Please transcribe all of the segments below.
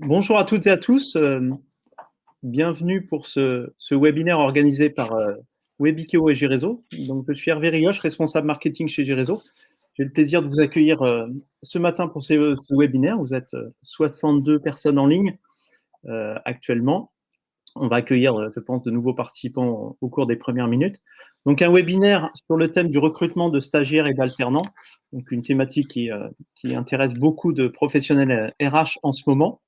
Bonjour à toutes et à tous. Bienvenue pour ce webinaire organisé par Webikeo et Gérézo. Donc, je suis Hervé Rioche, responsable marketing chez Gérézo. J'ai le plaisir de vous accueillir ce matin pour ce webinaire. Vous êtes 62 personnes en ligne actuellement. On va accueillir, je pense, de nouveaux participants au cours des premières minutes. Donc, un webinaire sur le thème du recrutement de stagiaires et d'alternants. Donc, une thématique qui intéresse beaucoup de professionnels RH en ce moment.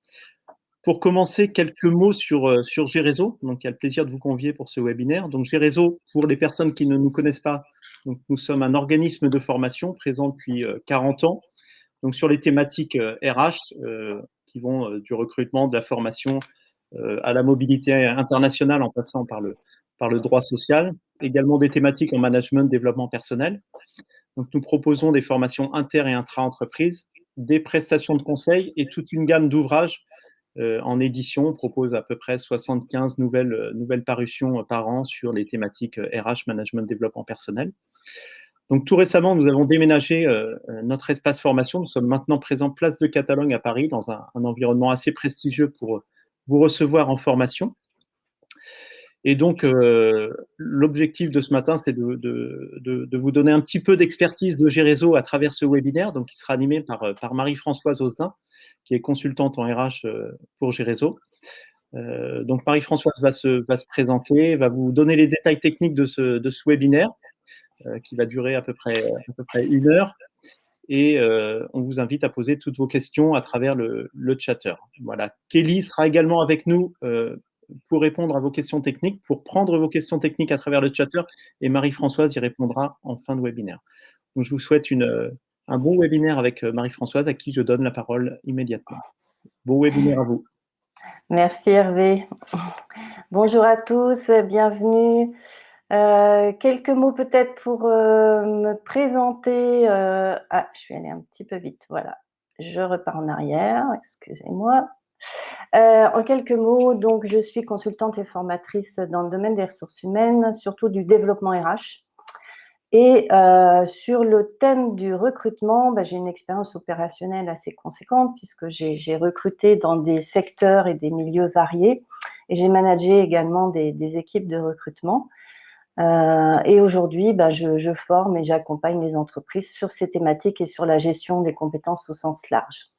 Pour commencer, quelques mots sur Gérézo. Donc, il y a le plaisir de vous convier pour ce webinaire. Donc, Gérézo, pour les personnes qui ne nous connaissent pas, donc, nous sommes un organisme de formation présent depuis 40 ans, donc sur les thématiques RH qui vont du recrutement, de la formation à la mobilité internationale en passant par le droit social, également des thématiques en management, développement personnel. Donc, nous proposons des formations inter- et intra-entreprises, des prestations de conseil et toute une gamme d'ouvrages en édition. On propose à peu près 75 nouvelles parutions par an sur les thématiques RH, management, développement personnel. Donc, tout récemment, nous avons déménagé notre espace formation. Nous sommes maintenant présents place de Catalogne à Paris, dans un environnement assez prestigieux pour vous recevoir en formation. Et donc, l'objectif de ce matin, c'est de vous donner un petit peu d'expertise de Gérézo à travers ce webinaire, donc qui sera animé par Marie-Françoise Ozedin, qui est consultante en RH pour Gérézo. Donc, Marie-Françoise va se présenter, va vous donner les détails techniques de ce webinaire, qui va durer à peu près 1 heure. Et on vous invite à poser toutes vos questions à travers le chatter. Voilà. Kelly sera également avec nous pour répondre à vos questions techniques, pour prendre vos questions techniques à travers le chatter, et Marie-Françoise y répondra en fin de webinaire. Donc, je vous souhaite un bon webinaire avec Marie-Françoise, à qui je donne la parole immédiatement. Bon webinaire à vous. Merci Hervé. Bonjour à tous, bienvenue. Quelques mots peut-être pour me présenter. Je vais aller un petit peu vite, voilà. Je repars en arrière, excusez-moi. En quelques mots, donc je suis consultante et formatrice dans le domaine des ressources humaines, surtout du développement RH. Et sur le thème du recrutement, j'ai une expérience opérationnelle assez conséquente puisque j'ai recruté dans des secteurs et des milieux variés et j'ai managé également des équipes de recrutement. Et aujourd'hui, je forme et j'accompagne les entreprises sur ces thématiques et sur la gestion des compétences au sens large.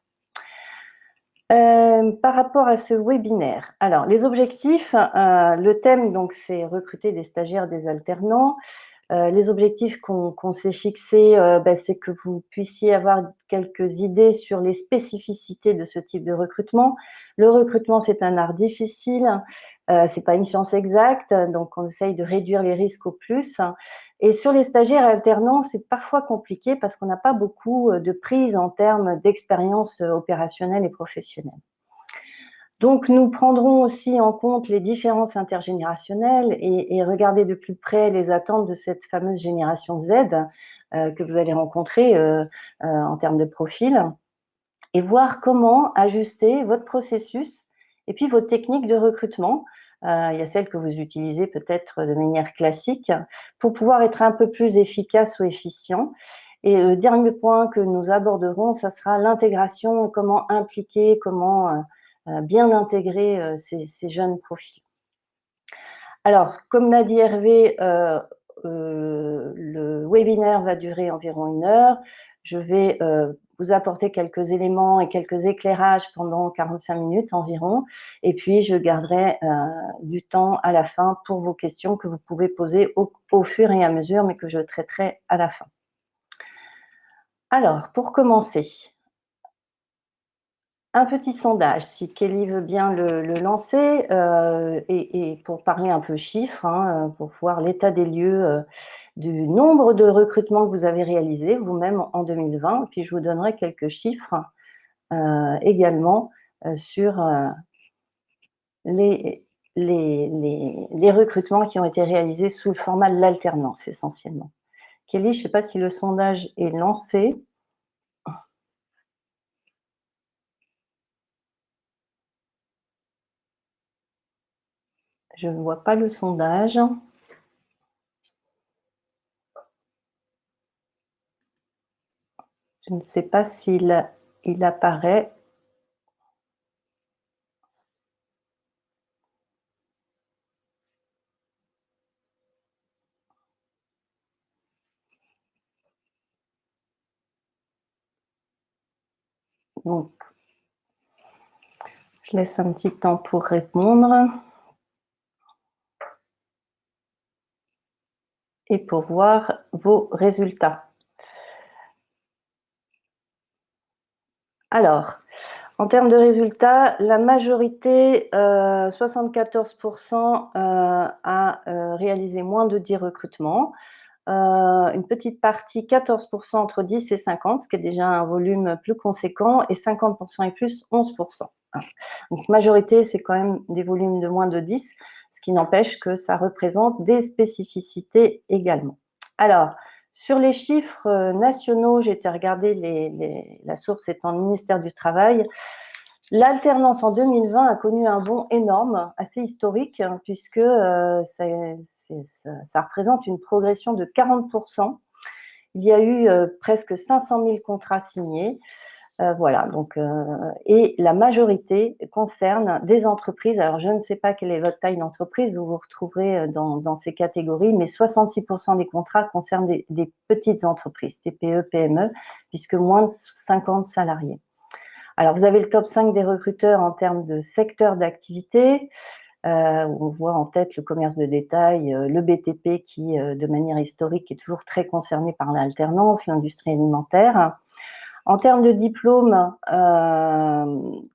Par rapport à ce webinaire, alors les objectifs, le thème donc c'est recruter des stagiaires, des alternants. Les objectifs qu'on s'est fixés, c'est que vous puissiez avoir quelques idées sur les spécificités de ce type de recrutement. Le recrutement, c'est un art difficile, c'est pas une science exacte, donc on essaye de réduire les risques au plus. Et sur les stagiaires alternants, c'est parfois compliqué parce qu'on n'a pas beaucoup de prise en termes d'expérience opérationnelle et professionnelle. Donc, nous prendrons aussi en compte les différences intergénérationnelles et regarder de plus près les attentes de cette fameuse génération Z que vous allez rencontrer en termes de profil et voir comment ajuster votre processus et puis vos techniques de recrutement. Il y a celles que vous utilisez peut-être de manière classique pour pouvoir être un peu plus efficace ou efficient. Et le dernier point que nous aborderons, ça sera l'intégration, comment impliquer, comment bien intégrer ces jeunes profils. Alors, comme l'a dit Hervé, le webinaire va durer environ 1 heure. Je vais vous apporter quelques éléments et quelques éclairages pendant 45 minutes environ. Et puis, je garderai du temps à la fin pour vos questions que vous pouvez poser au fur et à mesure, mais que je traiterai à la fin. Alors, pour commencer, un petit sondage, si Kelly veut bien le lancer, et pour parler un peu chiffres, pour voir l'état des lieux du nombre de recrutements que vous avez réalisés vous-même en 2020. Puis je vous donnerai quelques chiffres également sur les recrutements qui ont été réalisés sous le format de l'alternance essentiellement. Kelly, je ne sais pas si le sondage est lancé. Je ne vois pas le sondage. Je ne sais pas s'il apparaît. Donc, je laisse un petit temps pour répondre et pour voir vos résultats. Alors, en termes de résultats, la majorité, 74%, a réalisé moins de 10 recrutements. Une petite partie, 14% entre 10 et 50, ce qui est déjà un volume plus conséquent, et 50% et plus, 11%. Donc, majorité, c'est quand même des volumes de moins de 10, ce qui n'empêche que ça représente des spécificités également. Alors, sur les chiffres nationaux, j'ai été regarder la source étant le ministère du Travail. L'alternance en 2020 a connu un bond énorme, assez historique, puisque ça représente une progression de 40%. Il y a eu presque 500 000 contrats signés. Voilà, donc, et la majorité concerne des entreprises. Alors, je ne sais pas quelle est votre taille d'entreprise, vous vous retrouverez dans ces catégories, mais 66% des contrats concernent des petites entreprises, TPE, PME, puisque moins de 50 salariés. Alors, vous avez le top 5 des recruteurs en termes de secteur d'activité. On voit en tête le commerce de détail, le BTP qui, de manière historique, est toujours très concerné par l'alternance, l'industrie alimentaire. En termes de diplôme,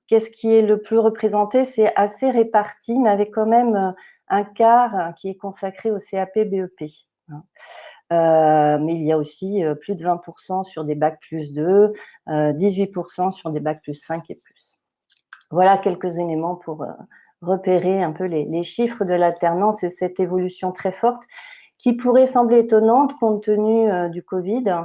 qu'est-ce qui est le plus représenté? C'est assez réparti, mais avec quand même un quart qui est consacré au CAP BEP. Mais il y a aussi plus de 20% sur des bacs plus 2, 18% sur des bacs plus 5 et plus. Voilà quelques éléments pour repérer un peu les chiffres de l'alternance et cette évolution très forte qui pourrait sembler étonnante compte tenu du Covid.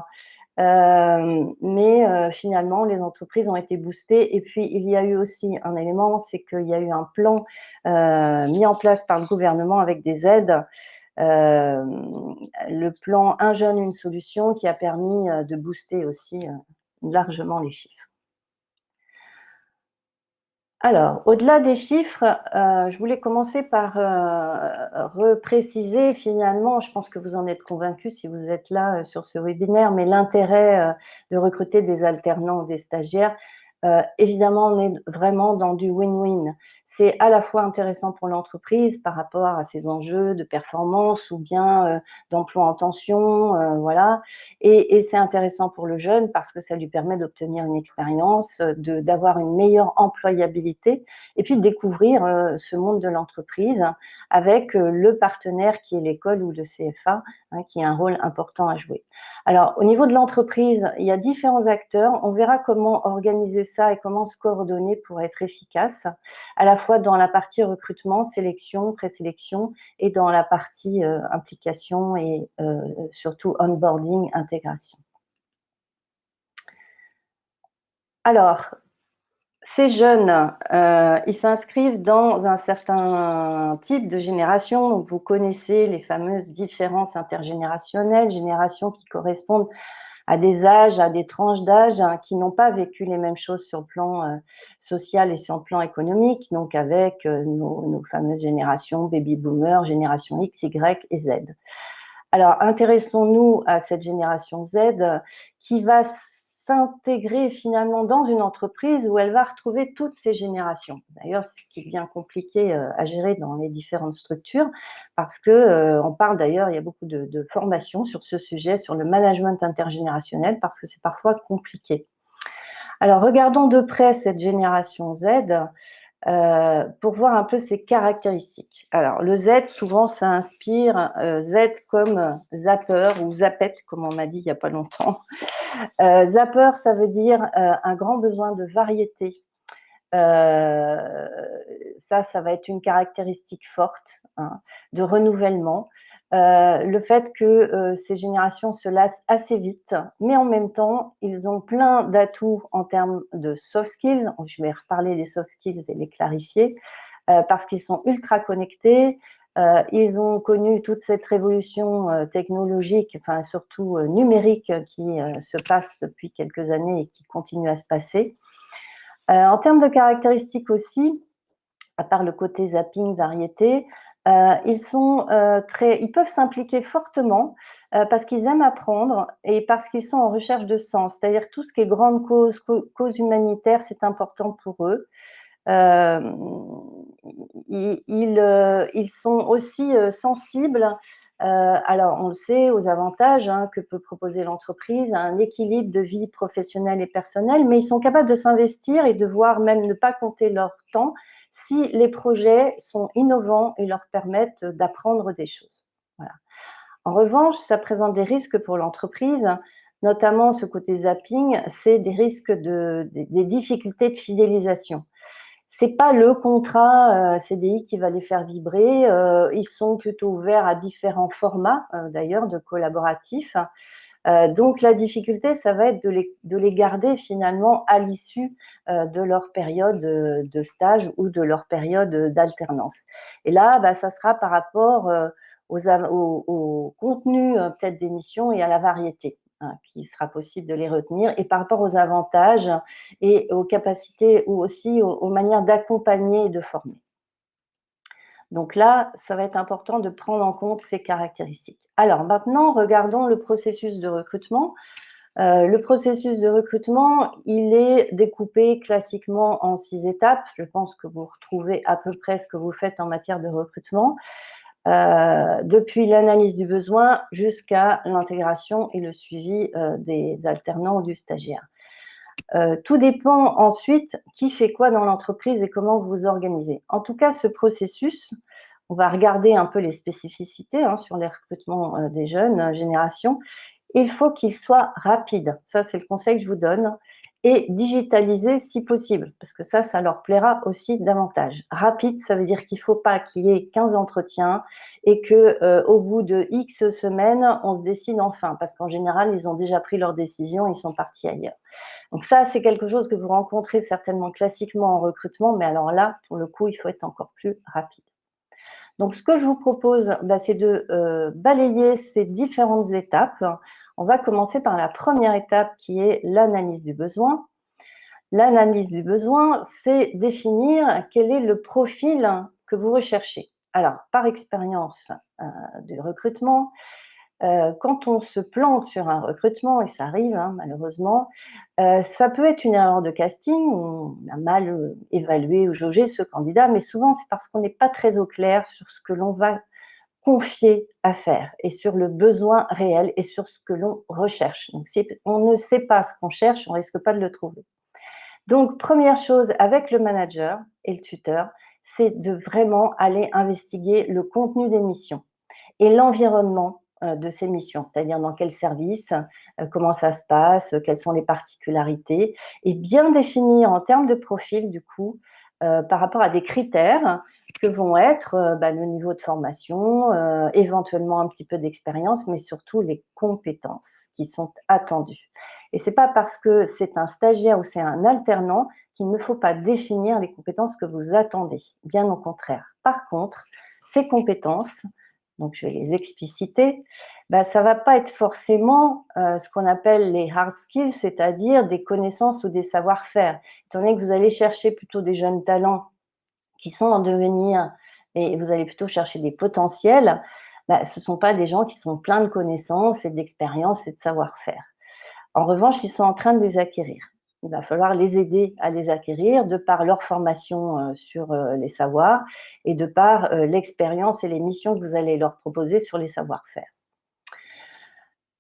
Mais finalement, les entreprises ont été boostées. Et puis, il y a eu aussi un élément, c'est qu'il y a eu un plan mis en place par le gouvernement avec des aides. Le plan Un jeune, une solution qui a permis de booster aussi largement les chiffres. Alors, au-delà des chiffres, je voulais commencer par repréciser finalement, je pense que vous en êtes convaincus si vous êtes là sur ce webinaire, mais l'intérêt de recruter des alternants ou des stagiaires, évidemment, on est vraiment dans du win-win. C'est à la fois intéressant pour l'entreprise par rapport à ses enjeux de performance ou bien d'emploi en tension, voilà. Et c'est intéressant pour le jeune parce que ça lui permet d'obtenir une expérience, d'avoir une meilleure employabilité et puis de découvrir ce monde de l'entreprise avec le partenaire qui est l'école ou le CFA, qui a un rôle important à jouer. Alors, au niveau de l'entreprise, il y a différents acteurs. On verra comment organiser ça et comment se coordonner pour être efficace, à la fois dans la partie recrutement, sélection, présélection et dans la partie implication et surtout onboarding, intégration. Alors, ces jeunes, ils s'inscrivent dans un certain type de génération. Donc, vous connaissez les fameuses différences intergénérationnelles, générations qui correspondent à des âges, à des tranches d'âge qui n'ont pas vécu les mêmes choses sur le plan social et sur le plan économique, donc avec nos fameuses générations baby boomers, génération X, Y et Z. Alors, intéressons-nous à cette génération Z qui va s'intégrer finalement dans une entreprise où elle va retrouver toutes ces générations. D'ailleurs, c'est ce qui est bien compliqué à gérer dans les différentes structures parce que on parle d'ailleurs, il y a beaucoup de formations sur ce sujet, sur le management intergénérationnel parce que c'est parfois compliqué. Alors, regardons de près cette génération Z. Pour voir un peu ses caractéristiques. Alors, le Z, souvent, ça inspire Z comme zapper ou zapette, comme on m'a dit il n'y a pas longtemps. Zapper, ça veut dire un grand besoin de variété. Ça va être une caractéristique forte, de renouvellement. Le fait que ces générations se lassent assez vite, mais en même temps, ils ont plein d'atouts en termes de soft skills. Je vais reparler des soft skills et les clarifier, parce qu'ils sont ultra connectés. Ils ont connu toute cette révolution technologique, enfin surtout numérique, qui se passe depuis quelques années et qui continue à se passer. En termes de caractéristiques aussi, à part le côté zapping, variété, Ils peuvent s'impliquer fortement parce qu'ils aiment apprendre et parce qu'ils sont en recherche de sens. C'est-à-dire tout ce qui est grande cause humanitaire, c'est important pour eux. Ils sont aussi sensibles, alors on le sait, aux avantages que peut proposer l'entreprise, à un équilibre de vie professionnelle et personnelle, mais ils sont capables de s'investir et de voir même ne pas compter leur temps si les projets sont innovants et leur permettent d'apprendre des choses. Voilà. En revanche, ça présente des risques pour l'entreprise, notamment ce côté zapping, c'est des risques des difficultés de fidélisation. C'est pas le contrat CDI qui va les faire vibrer. Ils sont plutôt ouverts à différents formats, d'ailleurs, de collaboratifs. Donc la difficulté, ça va être de les garder finalement à l'issue de leur période de stage ou de leur période d'alternance. Et là, ça sera par rapport au contenu peut-être des missions et à la variété qu'il sera possible de les retenir, et par rapport aux avantages et aux capacités ou aussi aux manières d'accompagner et de former. Donc là, ça va être important de prendre en compte ces caractéristiques. Alors maintenant, regardons le processus de recrutement. Le processus de recrutement, il est découpé classiquement en 6 étapes. Je pense que vous retrouvez à peu près ce que vous faites en matière de recrutement, depuis l'analyse du besoin jusqu'à l'intégration et le suivi des alternants ou du stagiaire. Tout dépend ensuite qui fait quoi dans l'entreprise et comment vous vous organisez. En tout cas, ce processus, on va regarder un peu les spécificités sur les recrutements des jeunes générations. Il faut qu'il soit rapide, ça c'est le conseil que je vous donne, et digitalisé si possible, parce que ça leur plaira aussi davantage. Rapide, ça veut dire qu'il ne faut pas qu'il y ait 15 entretiens et qu'au bout de X semaines, on se décide enfin, parce qu'en général, ils ont déjà pris leur décision, ils sont partis ailleurs. Donc ça, c'est quelque chose que vous rencontrez certainement classiquement en recrutement, mais alors là, pour le coup, il faut être encore plus rapide. Donc ce que je vous propose, c'est de balayer ces différentes étapes. On va commencer par la première étape qui est l'analyse du besoin. L'analyse du besoin, c'est définir quel est le profil que vous recherchez. Alors, par expérience du recrutement, quand on se plante sur un recrutement, et ça arrive malheureusement, ça peut être une erreur de casting, on a mal évalué ou jaugé ce candidat, mais souvent c'est parce qu'on n'est pas très au clair sur ce que l'on va confier à faire et sur le besoin réel et sur ce que l'on recherche. Donc si on ne sait pas ce qu'on cherche, on ne risque pas de le trouver. Donc première chose avec le manager et le tuteur, c'est de vraiment aller investiguer le contenu des missions et l'environnement de ces missions, c'est-à-dire dans quel service, comment ça se passe, quelles sont les particularités, et bien définir en termes de profil, du coup, par rapport à des critères que vont être le niveau de formation, éventuellement un petit peu d'expérience, mais surtout les compétences qui sont attendues. Et ce n'est pas parce que c'est un stagiaire ou c'est un alternant qu'il ne faut pas définir les compétences que vous attendez, bien au contraire. Par contre, ces compétences, donc je vais les expliciter, ça ne va pas être forcément ce qu'on appelle les hard skills, c'est-à-dire des connaissances ou des savoir-faire. Étant donné que vous allez chercher plutôt des jeunes talents qui sont en devenir et vous allez plutôt chercher des potentiels, ce ne sont pas des gens qui sont pleins de connaissances et d'expérience et de savoir-faire. En revanche, ils sont en train de les acquérir. Il va falloir les aider à les acquérir de par leur formation sur les savoirs et de par l'expérience et les missions que vous allez leur proposer sur les savoir-faire.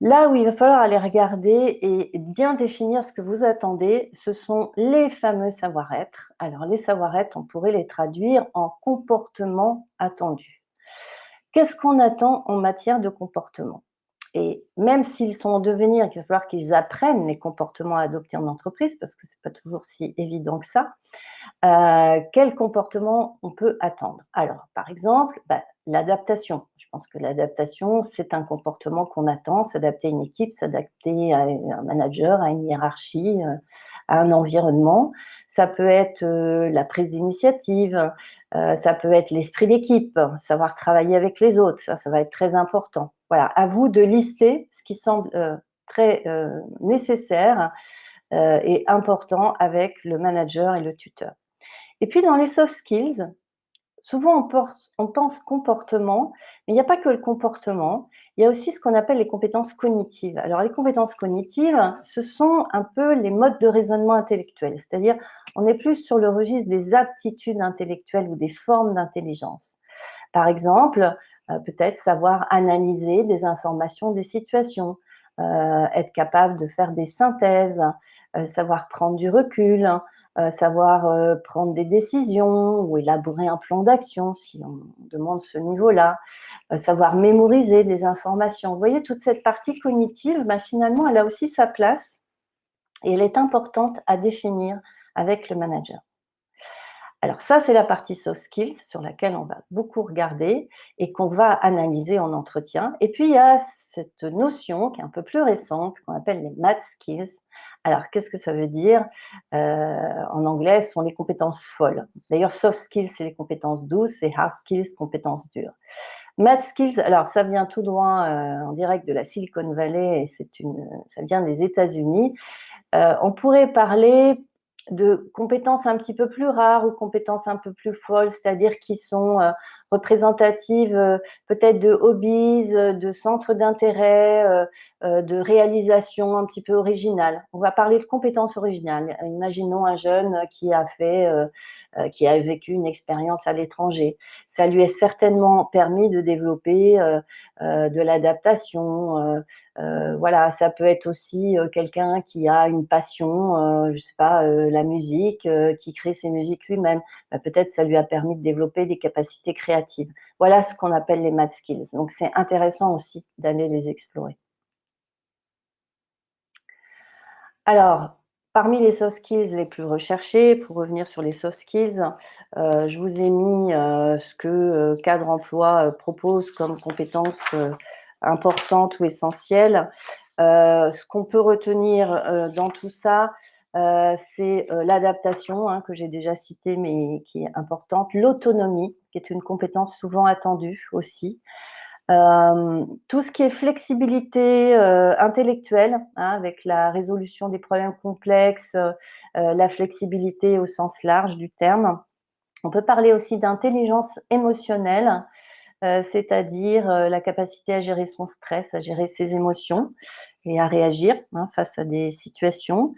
Là où il va falloir aller regarder et bien définir ce que vous attendez, ce sont les fameux savoir-être. Alors les savoir-être, on pourrait les traduire en comportement attendu. Qu'est-ce qu'on attend en matière de comportement ? Et même s'ils sont en devenir, il va falloir qu'ils apprennent les comportements à adopter en entreprise, parce que ce n'est pas toujours si évident que ça. Quel comportement on peut attendre? Alors, par exemple, l'adaptation. Je pense que l'adaptation, c'est un comportement qu'on attend, s'adapter à une équipe, s'adapter à un manager, à une hiérarchie, à un environnement. Ça peut être la prise d'initiative, ça peut être l'esprit d'équipe, savoir travailler avec les autres, ça va être très important. Voilà, à vous de lister ce qui semble très nécessaire et important avec le manager et le tuteur. Et puis dans les soft skills, souvent on pense comportement, mais il n'y a pas que le comportement, il y a aussi ce qu'on appelle les compétences cognitives. Alors les compétences cognitives, ce sont un peu les modes de raisonnement intellectuel, c'est-à-dire on est plus sur le registre des aptitudes intellectuelles ou des formes d'intelligence. Par exemple, peut-être savoir analyser des informations, des situations, être capable de faire des synthèses, savoir prendre du recul, savoir prendre des décisions ou élaborer un plan d'action si on demande ce niveau-là, savoir mémoriser des informations. Vous voyez, toute cette partie cognitive, ben, finalement, elle a aussi sa place et elle est importante à définir avec le manager. Alors ça, c'est la partie soft skills sur laquelle on va beaucoup regarder et qu'on va analyser en entretien. Et puis, il y a cette notion qui est un peu plus récente, qu'on appelle les math skills. Alors, qu'est-ce que ça veut dire? En anglais, ce sont les compétences folles. D'ailleurs, soft skills, c'est les compétences douces et hard skills, compétences dures. Math skills, alors ça vient tout droit en direct de la Silicon Valley et ça vient des États-Unis. On pourrait parler de compétences un petit peu plus rares ou compétences un peu plus folles, c'est-à-dire qui sont représentatives peut-être de hobbies, de centres d'intérêt, de réalisations un petit peu originales. On va parler de compétences originales. Imaginons un jeune qui a vécu une expérience à l'étranger. Ça lui est certainement permis de développer de l'adaptation. Voilà, ça peut être aussi quelqu'un qui a une passion, je sais pas, la musique, qui crée ses musiques lui-même. Bah, peut-être ça lui a permis de développer des capacités créatives. Voilà ce qu'on appelle les math skills. Donc c'est intéressant aussi d'aller les explorer. Alors, parmi les soft skills les plus recherchés, pour revenir sur les soft skills, je vous ai mis ce que Cadre Emploi propose comme compétences importantes ou essentielles. Ce qu'on peut retenir dans tout ça, c'est l'adaptation, hein, que j'ai déjà citée, mais qui est importante, l'autonomie, qui est une compétence souvent attendue aussi. Tout ce qui est flexibilité intellectuelle, hein, avec la résolution des problèmes complexes, la flexibilité au sens large du terme. On peut parler aussi d'intelligence émotionnelle, c'est-à-dire la capacité à gérer son stress, à gérer ses émotions et à réagir, hein, face à des situations.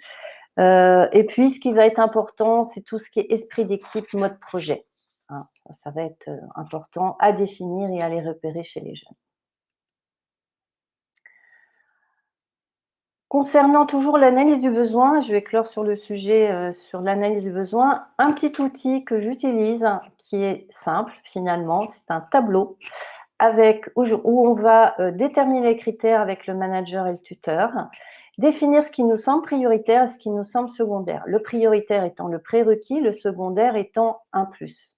Et puis ce qui va être important, c'est tout ce qui est esprit d'équipe, mode projet, hein. Ça va être important à définir et à les repérer chez les jeunes. Concernant toujours l'analyse du besoin, je vais clore sur le sujet, sur l'analyse du besoin. Un petit outil que j'utilise, qui est simple finalement, c'est un tableau où on va déterminer les critères avec le manager et le tuteur, définir ce qui nous semble prioritaire et ce qui nous semble secondaire. Le prioritaire étant le prérequis, le secondaire étant un plus.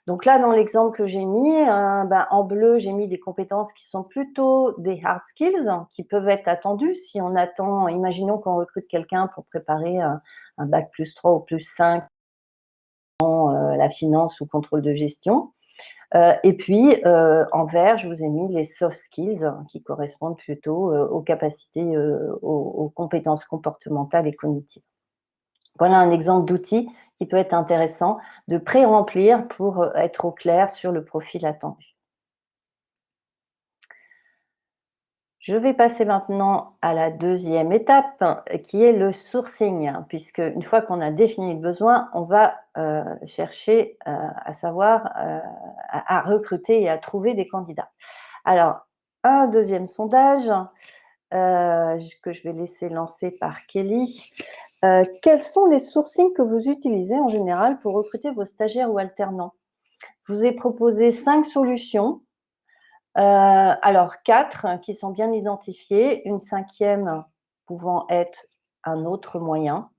Donc là, dans l'exemple que j'ai mis, en bleu, j'ai mis des compétences qui sont plutôt des hard skills, qui peuvent être attendues si on attend, imaginons qu'on recrute quelqu'un pour préparer un bac +3 ou +5 en la finance ou contrôle de gestion. Et puis, en vert, je vous ai mis les soft skills qui correspondent plutôt aux capacités, aux compétences comportementales et cognitives. Voilà un exemple d'outil qui peut être intéressant de pré-remplir pour être au clair sur le profil attendu. Je vais passer maintenant à la deuxième étape qui est le sourcing, puisque une fois qu'on a défini le besoin, on va chercher à savoir, à recruter et à trouver des candidats. Alors, un deuxième sondage que je vais laisser lancer par Kelly. Quels sont les sourcings que vous utilisez en général pour recruter vos stagiaires ou alternants? Je vous ai proposé 5 solutions. Alors 4 qui sont bien identifiées, une cinquième pouvant être un autre moyen.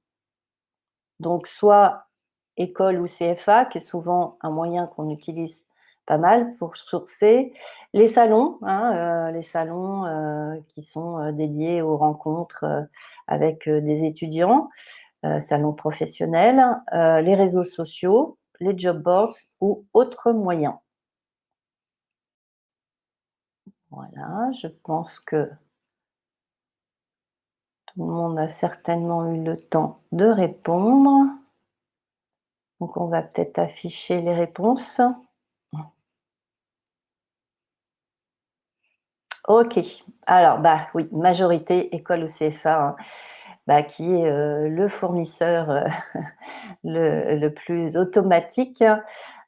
Donc soit école ou CFA, qui est souvent un moyen qu'on utilise pas mal pour sourcer. Les salons, hein, les salons qui sont dédiés aux rencontres avec des étudiants, salons professionnels, les réseaux sociaux, les job boards ou autres moyens. Voilà, je pense que tout le monde a certainement eu le temps de répondre. Donc on va peut-être afficher les réponses. Ok. Alors, oui, majorité école au CFA, hein, qui est le fournisseur le plus automatique.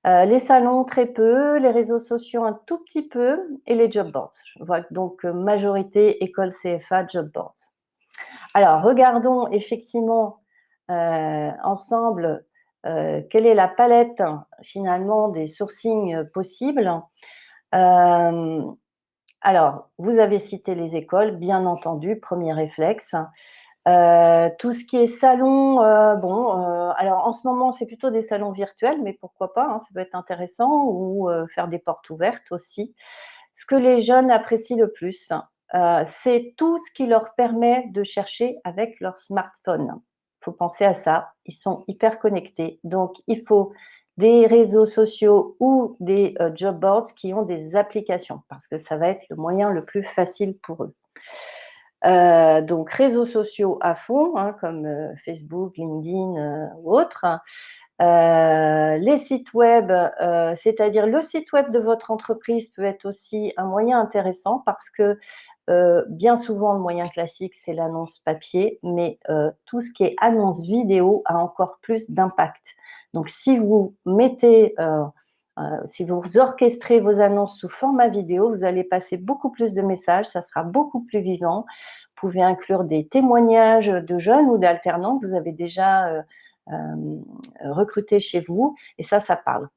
Les salons, très peu, les réseaux sociaux, un tout petit peu, et les job boards. Je vois donc majorité école CFA, job boards. Alors, regardons effectivement ensemble quelle est la palette finalement des sourcings possibles. Alors, vous avez cité les écoles, bien entendu, premier réflexe. Tout ce qui est salon, alors en ce moment, c'est plutôt des salons virtuels, mais pourquoi pas, hein, ça peut être intéressant, ou faire des portes ouvertes aussi. Ce que les jeunes apprécient le plus, c'est tout ce qui leur permet de chercher avec leur smartphone. Il faut penser à ça, ils sont hyper connectés, donc il faut des réseaux sociaux ou des job boards qui ont des applications, parce que ça va être le moyen le plus facile pour eux. Donc réseaux sociaux à fond, hein, comme Facebook, LinkedIn ou autres. Les sites web, c'est-à-dire le site web de votre entreprise peut être aussi un moyen intéressant parce que bien souvent, le moyen classique, c'est l'annonce papier, mais tout ce qui est annonce vidéo a encore plus d'impact. Donc, si vous si vous orchestrez vos annonces sous format vidéo, vous allez passer beaucoup plus de messages, ça sera beaucoup plus vivant. Vous pouvez inclure des témoignages de jeunes ou d'alternants que vous avez déjà recrutés chez vous, et ça parle.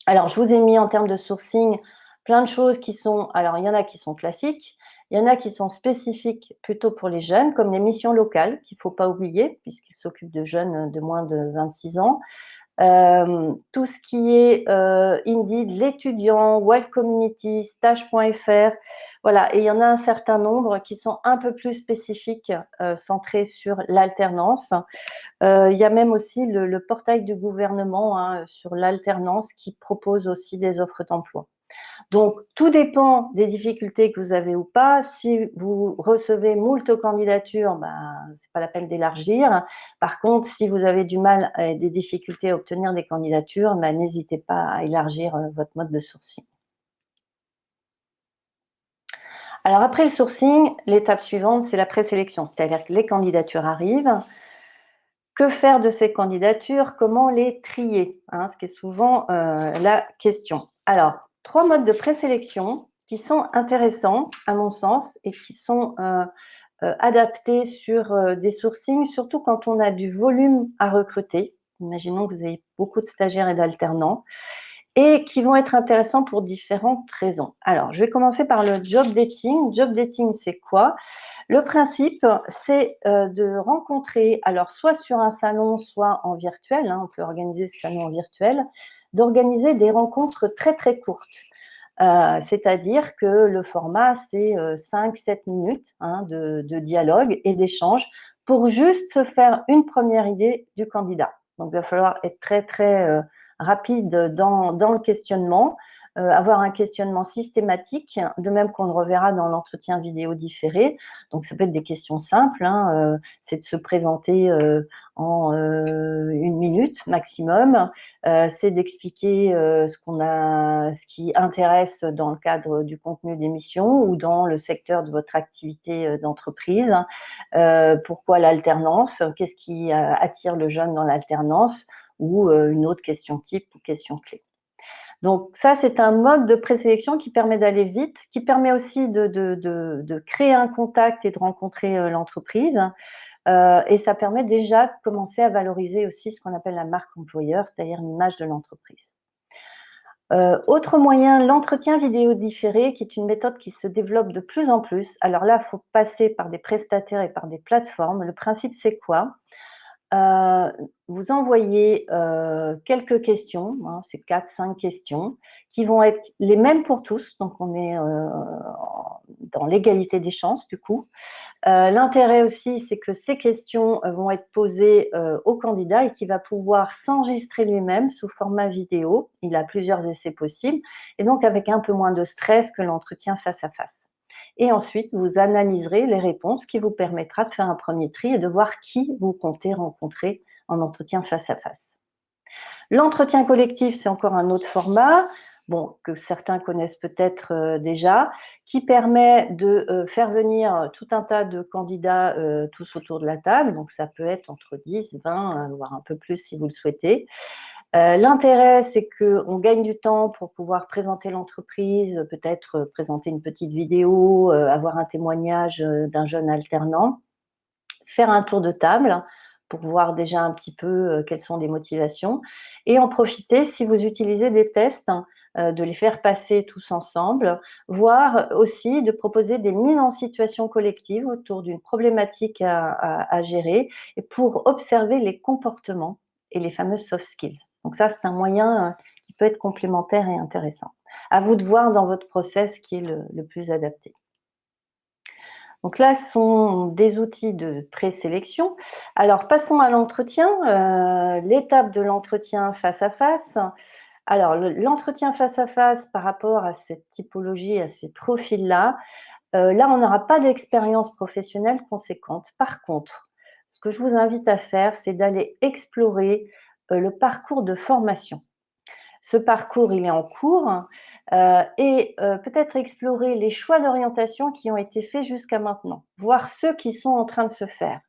Alors, je vous ai mis en termes de sourcing plein de choses qui sont, alors il y en a qui sont classiques, il y en a qui sont spécifiques plutôt pour les jeunes, comme les missions locales, qu'il ne faut pas oublier, puisqu'ils s'occupent de jeunes de moins de 26 ans. Tout ce qui est Indeed, l'étudiant, Wild Community, stage.fr, voilà, et il y en a un certain nombre qui sont un peu plus spécifiques, centrés sur l'alternance. Il y a même aussi le portail du gouvernement, hein, sur l'alternance, qui propose aussi des offres d'emploi. Donc, tout dépend des difficultés que vous avez ou pas. Si vous recevez moult candidatures, c'est pas la peine d'élargir. Par contre, si vous avez du mal, des difficultés à obtenir des candidatures, n'hésitez pas à élargir votre mode de sourcing. Alors après le sourcing, l'étape suivante, c'est la présélection, c'est-à-dire que les candidatures arrivent. Que faire de ces candidatures? Comment les trier, hein, ce qui est souvent la question. Alors, 3 modes de présélection qui sont intéressants, à mon sens, et qui sont adaptés sur des sourcings, surtout quand on a du volume à recruter. Imaginons que vous avez beaucoup de stagiaires et d'alternants, et qui vont être intéressants pour différentes raisons. Alors, je vais commencer par le job dating. Job dating, c'est quoi? Le principe, c'est de rencontrer, alors soit sur un salon, soit en virtuel, hein, on peut organiser ce salon en virtuel, d'organiser des rencontres très très courtes. C'est-à-dire que le format, c'est 5-7 minutes, hein, de dialogue et d'échange pour juste se faire une première idée du candidat. Donc, il va falloir être très très rapide dans le questionnement, avoir un questionnement systématique, de même qu'on le reverra dans l'entretien vidéo différé. Donc, ça peut être des questions simples, hein, c'est de se présenter en 1 minute maximum, c'est d'expliquer ce qui intéresse dans le cadre du contenu d'émission ou dans le secteur de votre activité d'entreprise. Pourquoi l'alternance? Qu'est-ce qui attire le jeune dans l'alternance? Ou une autre question type ou question clé. Donc ça, c'est un mode de présélection qui permet d'aller vite, qui permet aussi de créer un contact et de rencontrer l'entreprise. Et ça permet déjà de commencer à valoriser aussi ce qu'on appelle la marque employeur, c'est-à-dire l'image de l'entreprise. Autre moyen, l'entretien vidéo différé, qui est une méthode qui se développe de plus en plus. Alors là, il faut passer par des prestataires et par des plateformes. Le principe, c'est quoi? Vous envoyez quelques questions, hein, c'est 4-5 questions, qui vont être les mêmes pour tous, donc on est dans l'égalité des chances du coup. L'intérêt aussi, c'est que ces questions vont être posées au candidat et qu'il va pouvoir s'enregistrer lui-même sous format vidéo. Il a plusieurs essais possibles, et donc avec un peu moins de stress que l'entretien face à face. Et ensuite, vous analyserez les réponses, qui vous permettra de faire un premier tri et de voir qui vous comptez rencontrer en entretien face à face. L'entretien collectif, c'est encore un autre format. bon, que certains connaissent peut-être déjà, qui permet de faire venir tout un tas de candidats tous autour de la table. Donc, ça peut être entre 10, 20, voire un peu plus si vous le souhaitez. L'intérêt, c'est qu'on gagne du temps pour pouvoir présenter l'entreprise, peut-être présenter une petite vidéo, avoir un témoignage d'un jeune alternant, faire un tour de table pour voir déjà un petit peu quelles sont les motivations et en profiter si vous utilisez des tests, de les faire passer tous ensemble, voire aussi de proposer des mises en situation collective autour d'une problématique à gérer et pour observer les comportements et les fameuses soft skills. Donc ça, c'est un moyen qui peut être complémentaire et intéressant. À vous de voir dans votre process qui est le plus adapté. Donc là, ce sont des outils de présélection. Alors, passons à l'entretien. L'étape de l'entretien face à face. Alors, l'entretien face à face par rapport à cette typologie, à ces profils-là, là, on n'aura pas d'expérience professionnelle conséquente. Par contre, ce que je vous invite à faire, c'est d'aller explorer le parcours de formation. Ce parcours, il est en cours et peut-être explorer les choix d'orientation qui ont été faits jusqu'à maintenant, voir ceux qui sont en train de se faire.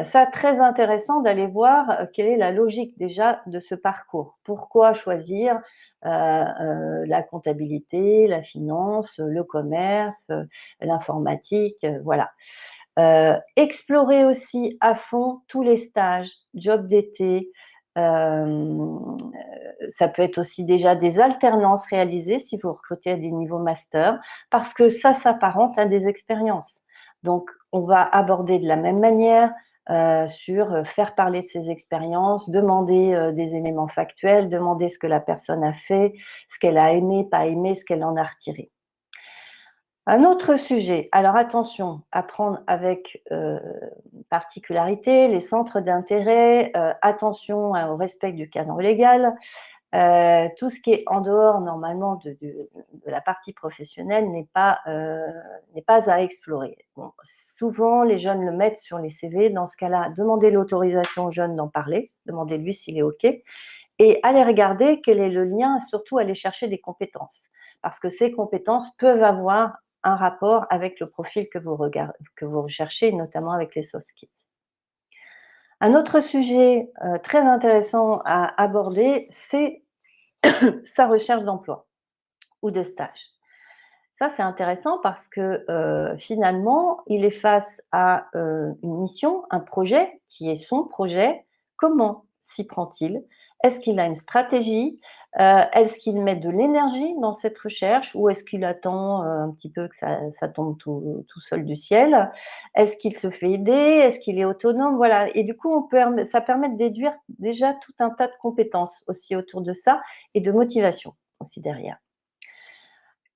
Ça, très intéressant d'aller voir quelle est la logique déjà de ce parcours. Pourquoi choisir la comptabilité, la finance, le commerce, l'informatique, voilà. Explorer aussi à fond tous les stages, jobs d'été, ça peut être aussi déjà des alternances réalisées si vous recrutez à des niveaux master, parce que ça s'apparente à des expériences. Donc, on va aborder de la même manière sur faire parler de ses expériences, demander des éléments factuels, demander ce que la personne a fait, ce qu'elle a aimé, pas aimé, ce qu'elle en a retiré. Un autre sujet, alors attention, à prendre avec particularité, les centres d'intérêt, attention au respect du cadre légal. Tout ce qui est en dehors normalement de la partie professionnelle n'est pas à explorer. Bon, souvent, les jeunes le mettent sur les CV. Dans ce cas-là, demandez l'autorisation au jeune d'en parler, demandez-lui s'il est OK et allez regarder quel est le lien, surtout aller chercher des compétences. Parce que ces compétences peuvent avoir un rapport avec le profil que vous recherchez, notamment avec les soft skills. Un autre sujet très intéressant à aborder, c'est sa recherche d'emploi ou de stage. Ça, c'est intéressant parce que finalement, il est face à une mission, un projet qui est son projet. Comment s'y prend-il? Est-ce qu'il a une stratégie? Est-ce qu'il met de l'énergie dans cette recherche ou est-ce qu'il attend un petit peu que ça tombe tout seul du ciel? Est-ce qu'il se fait aider? Est-ce qu'il est autonome? Voilà. Et du coup, ça permet de déduire déjà tout un tas de compétences aussi autour de ça et de motivation aussi derrière.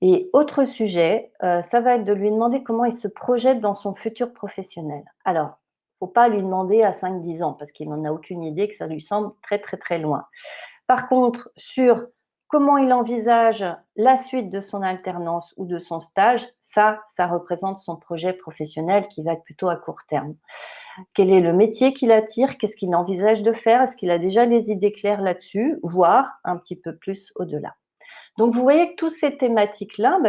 Et autre sujet, ça va être de lui demander comment il se projette dans son futur professionnel. Alors, faut pas lui demander à 5-10 ans parce qu'il n'en a aucune idée, que ça lui semble très, très, très loin. Par contre, sur comment il envisage la suite de son alternance ou de son stage, ça représente son projet professionnel qui va être plutôt à court terme. Quel est le métier qui l'attire? Qu'est-ce qu'il envisage de faire? Est-ce qu'il a déjà les idées claires là-dessus? Voire un petit peu plus au-delà. Donc, vous voyez que toutes ces thématiques-là,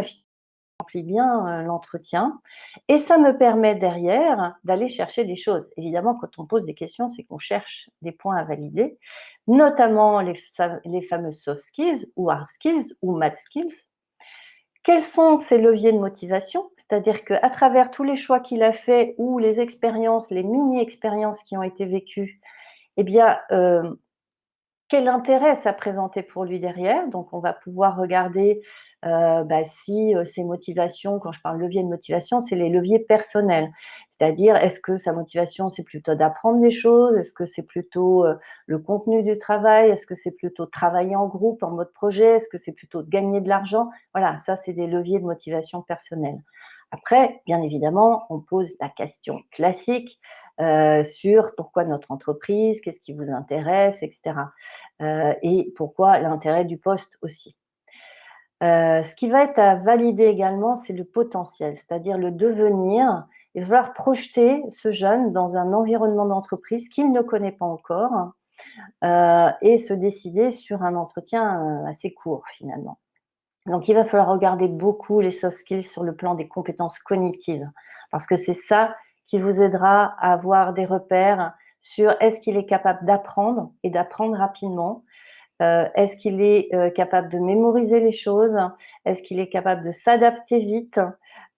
remplissent bien l'entretien et ça me permet derrière d'aller chercher des choses. Évidemment, quand on pose des questions, c'est qu'on cherche des points à valider, notamment les fameuses soft skills ou hard skills ou math skills. Quels sont ces leviers de motivation? C'est-à-dire qu'à travers tous les choix qu'il a faits ou les expériences, les mini-expériences qui ont été vécues, eh bien, quel intérêt ça présentait pour lui derrière? Donc on va pouvoir regarder, si, ses motivations, quand je parle levier de motivation, c'est les leviers personnels. C'est-à-dire, est-ce que sa motivation, c'est plutôt d'apprendre des choses? Est-ce que c'est plutôt, le contenu du travail? Est-ce que c'est plutôt travailler en groupe, en mode projet? Est-ce que c'est plutôt de gagner de l'argent? Voilà, ça, c'est des leviers de motivation personnelle. Après, bien évidemment, on pose la question classique, sur pourquoi notre entreprise, qu'est-ce qui vous intéresse, et cetera. Et pourquoi l'intérêt du poste aussi. Ce qui va être à valider également, c'est le potentiel, c'est-à-dire le devenir. Il va falloir projeter ce jeune dans un environnement d'entreprise qu'il ne connaît pas encore et se décider sur un entretien assez court finalement. Donc, il va falloir regarder beaucoup les soft skills sur le plan des compétences cognitives, parce que c'est ça qui vous aidera à avoir des repères sur est-ce qu'il est capable d'apprendre et d'apprendre rapidement, est-ce qu'il est capable de mémoriser les choses, est-ce qu'il est capable de s'adapter vite,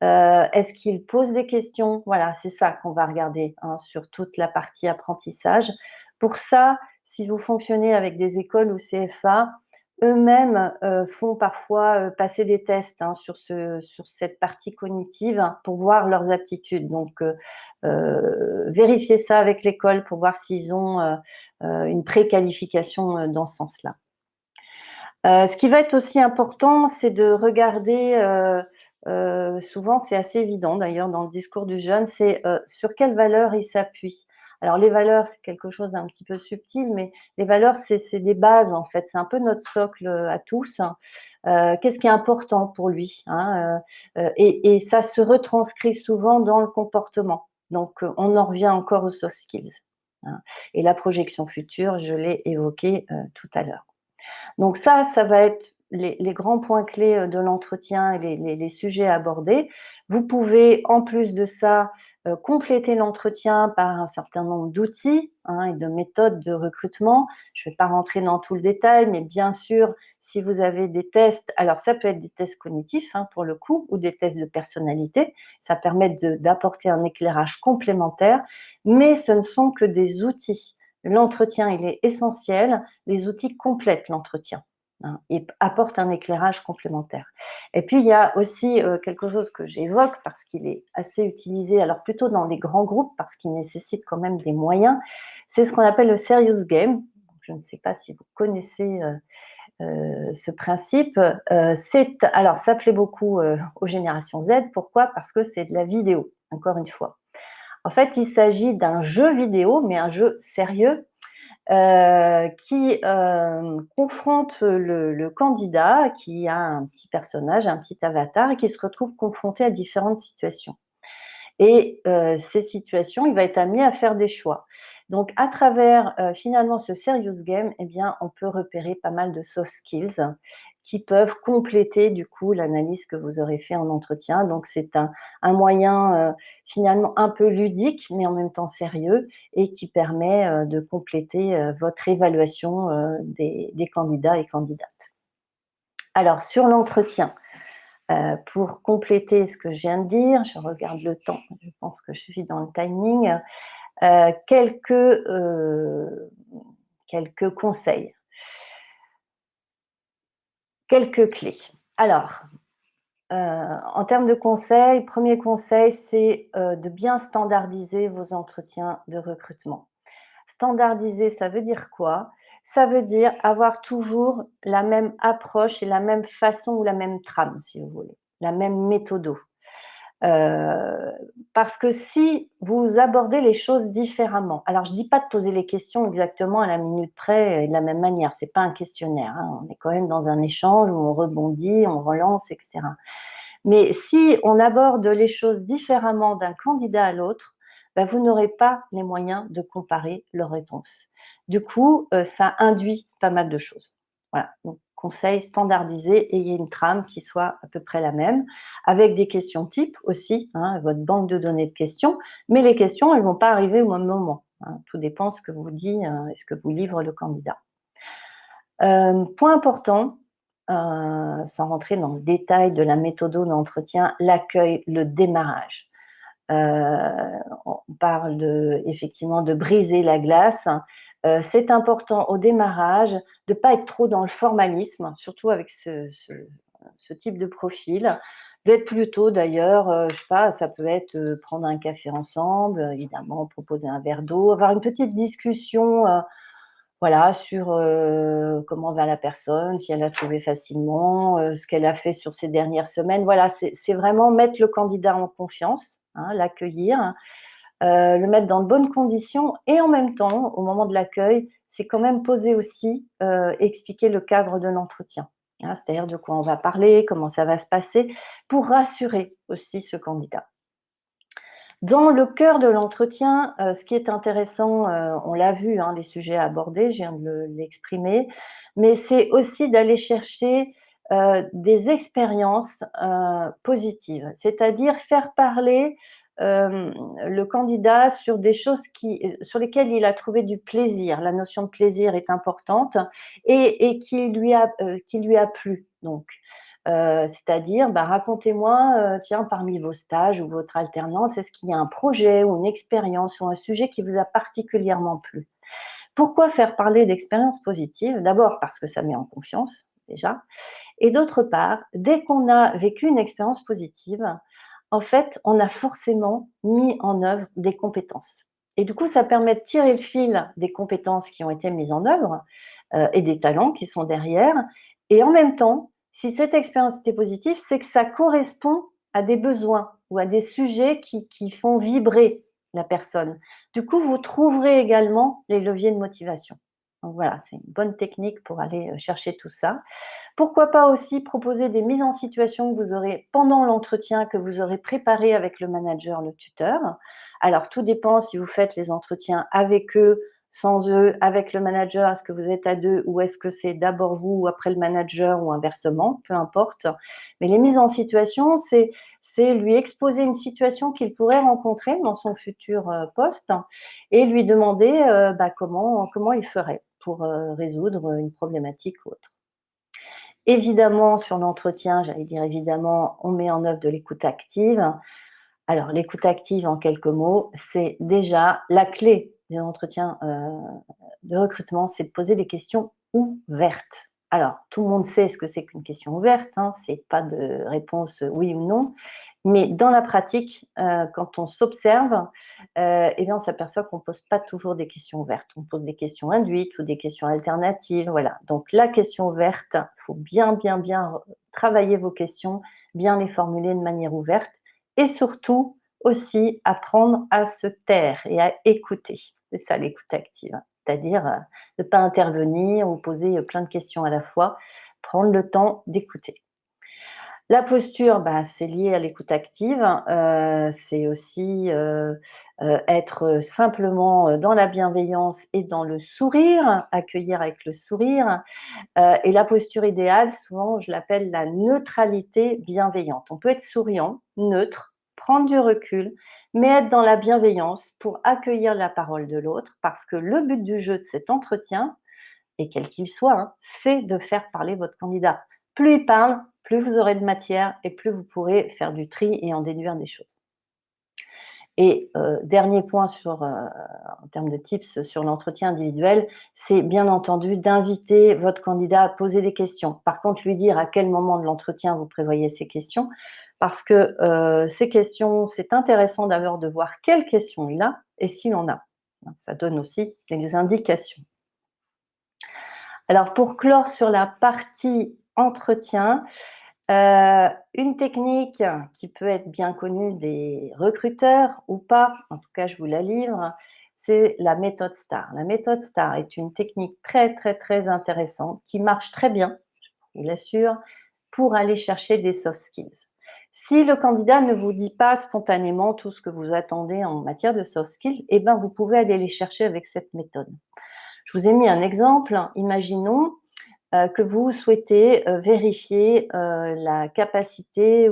est-ce qu'il pose des questions. Voilà, c'est ça qu'on va regarder hein, sur toute la partie apprentissage. Pour ça, si vous fonctionnez avec des écoles ou CFA, eux-mêmes font parfois passer des tests hein, sur cette partie cognitive pour voir leurs aptitudes. Donc, vérifiez ça avec l'école pour voir s'ils ont une préqualification dans ce sens-là. Ce qui va être aussi important, c'est de regarder, souvent c'est assez évident d'ailleurs dans le discours du jeune, c'est sur quelles valeurs il s'appuie. Alors les valeurs, c'est quelque chose d'un petit peu subtil, mais les valeurs, c'est des bases en fait, c'est un peu notre socle à tous. Qu'est-ce qui est important pour lui hein, et ça se retranscrit souvent dans le comportement. Donc on en revient encore aux soft skills. Hein. Et la projection future, je l'ai évoqué tout à l'heure. Donc ça va être les grands points clés de l'entretien et les sujets abordés. Vous pouvez, en plus de ça, compléter l'entretien par un certain nombre d'outils hein, et de méthodes de recrutement. Je ne vais pas rentrer dans tout le détail, mais bien sûr, si vous avez des tests, alors ça peut être des tests cognitifs hein, pour le coup, ou des tests de personnalité. Ça permet d'apporter un éclairage complémentaire, mais ce ne sont que des outils. L'entretien, il est essentiel. Les outils complètent l'entretien hein, et apportent un éclairage complémentaire. Et puis, il y a aussi quelque chose que j'évoque parce qu'il est assez utilisé, alors plutôt dans les grands groupes parce qu'il nécessite quand même des moyens. C'est ce qu'on appelle le serious game. Je ne sais pas si vous connaissez ce principe. Alors, ça plaît beaucoup aux générations Z. Pourquoi? Parce que c'est de la vidéo, encore une fois. En fait, il s'agit d'un jeu vidéo, mais un jeu sérieux, qui confronte le candidat qui a un petit personnage, un petit avatar et qui se retrouve confronté à différentes situations. Et ces situations, il va être amené à faire des choix. Donc à travers finalement ce serious game, eh bien, on peut repérer pas mal de soft skills qui peuvent compléter du coup l'analyse que vous aurez fait en entretien. Donc c'est un moyen finalement un peu ludique, mais en même temps sérieux, et qui permet de compléter votre évaluation des candidats et candidates. Alors sur l'entretien, pour compléter ce que je viens de dire, je regarde le temps, je pense que je suis dans le timing, quelques conseils, quelques clés. Alors, en termes de conseils, premier conseil, c'est de bien standardiser vos entretiens de recrutement. Standardiser, ça veut dire quoi? Ça veut dire avoir toujours la même approche et la même façon ou la même trame, si vous voulez, la même méthode. Parce que si vous abordez les choses différemment, alors je ne dis pas de poser les questions exactement à la minute près et de la même manière, ce n'est pas un questionnaire, hein, on est quand même dans un échange où on rebondit, on relance, etc. Mais si on aborde les choses différemment d'un candidat à l'autre, ben vous n'aurez pas les moyens de comparer leurs réponses. Du coup, ça induit pas mal de choses. Voilà, donc conseil standardisé, ayez une trame qui soit à peu près la même, avec des questions types aussi, hein, votre banque de données de questions, mais les questions, elles ne vont pas arriver au même moment. Hein, tout dépend de ce que vous dit et ce que vous livre le candidat. Point important, sans rentrer dans le détail de la méthode d'entretien, l'accueil, le démarrage. On parle effectivement de briser la glace. C'est important au démarrage de ne pas être trop dans le formalisme, surtout avec ce type de profil, d'être plutôt d'ailleurs, je sais pas, ça peut être prendre un café ensemble, évidemment, proposer un verre d'eau, avoir une petite discussion voilà, sur comment va la personne, si elle a trouvé facilement, ce qu'elle a fait sur ces dernières semaines. Voilà, c'est vraiment mettre le candidat en confiance, hein, l'accueillir, le mettre dans de bonnes conditions et en même temps, au moment de l'accueil, c'est quand même poser aussi, expliquer le cadre de l'entretien, hein, c'est-à-dire de quoi on va parler, comment ça va se passer, pour rassurer aussi ce candidat. Dans le cœur de l'entretien, ce qui est intéressant, on l'a vu, hein, les sujets abordés, je viens de l'exprimer, mais c'est aussi d'aller chercher des expériences positives, c'est-à-dire faire parler le candidat sur des choses sur lesquelles il a trouvé du plaisir. La notion de plaisir est importante et qui lui a plu. Donc, c'est-à-dire, bah, racontez-moi, tiens, parmi vos stages ou votre alternance, est-ce qu'il y a un projet ou une expérience ou un sujet qui vous a particulièrement plu? Pourquoi faire parler d'expériences positives? D'abord parce que ça met en confiance, déjà, et d'autre part, dès qu'on a vécu une expérience positive, en fait, on a forcément mis en œuvre des compétences. Et du coup, ça permet de tirer le fil des compétences qui ont été mises en œuvre et des talents qui sont derrière. Et en même temps, si cette expérience était positive, c'est que ça correspond à des besoins ou à des sujets qui font vibrer la personne. Du coup, vous trouverez également les leviers de motivation. Donc voilà, c'est une bonne technique pour aller chercher tout ça. Pourquoi pas aussi proposer des mises en situation que vous aurez pendant l'entretien, que vous aurez préparé avec le manager, le tuteur. Alors, tout dépend si vous faites les entretiens avec eux, sans eux, avec le manager, est-ce que vous êtes à deux ou est-ce que c'est d'abord vous ou après le manager ou inversement, peu importe. Mais les mises en situation, c'est lui exposer une situation qu'il pourrait rencontrer dans son futur poste et lui demander bah, comment il ferait pour résoudre une problématique ou autre. Évidemment, sur l'entretien, j'allais dire évidemment, on met en œuvre de l'écoute active. Alors, l'écoute active, en quelques mots, c'est déjà la clé des entretiens de recrutement, c'est de poser des questions ouvertes. Alors, tout le monde sait ce que c'est qu'une question ouverte, hein, c'est pas de réponse oui ou non, mais dans la pratique, quand on s'observe, eh bien, on s'aperçoit qu'on ne pose pas toujours des questions ouvertes. On pose des questions induites ou des questions alternatives, voilà. Donc la question ouverte, il faut bien travailler vos questions, bien les formuler de manière ouverte et surtout aussi apprendre à se taire et à écouter. C'est ça l'écoute active, c'est-à-dire, ne pas intervenir ou poser, plein de questions à la fois, prendre le temps d'écouter. La posture, bah, c'est lié à l'écoute active, c'est aussi, être simplement, dans la bienveillance et dans le sourire, accueillir avec le sourire, et la posture idéale, souvent, je l'appelle la neutralité bienveillante. On peut être souriant, neutre, prendre du recul, mais être dans la bienveillance pour accueillir la parole de l'autre, parce que le but du jeu de cet entretien, et quel qu'il soit, hein, c'est de faire parler votre candidat. Plus il parle, plus vous aurez de matière et plus vous pourrez faire du tri et en déduire des choses. Et dernier point en termes de tips sur l'entretien individuel, c'est bien entendu d'inviter votre candidat à poser des questions. Par contre, lui dire à quel moment de l'entretien vous prévoyez ces questions, parce que ces questions, c'est intéressant d'abord de voir quelles questions il a et s'il en a. Ça donne aussi des indications. Alors pour clore sur la partie entretien, une technique qui peut être bien connue des recruteurs ou pas, en tout cas je vous la livre, c'est la méthode STAR. La méthode STAR est une technique très intéressante qui marche très bien, je vous l'assure, pour aller chercher des soft skills. Si le candidat ne vous dit pas spontanément tout ce que vous attendez en matière de soft skills, eh ben vous pouvez aller les chercher avec cette méthode. Je vous ai mis un exemple. Imaginons que vous souhaitez vérifier la capacité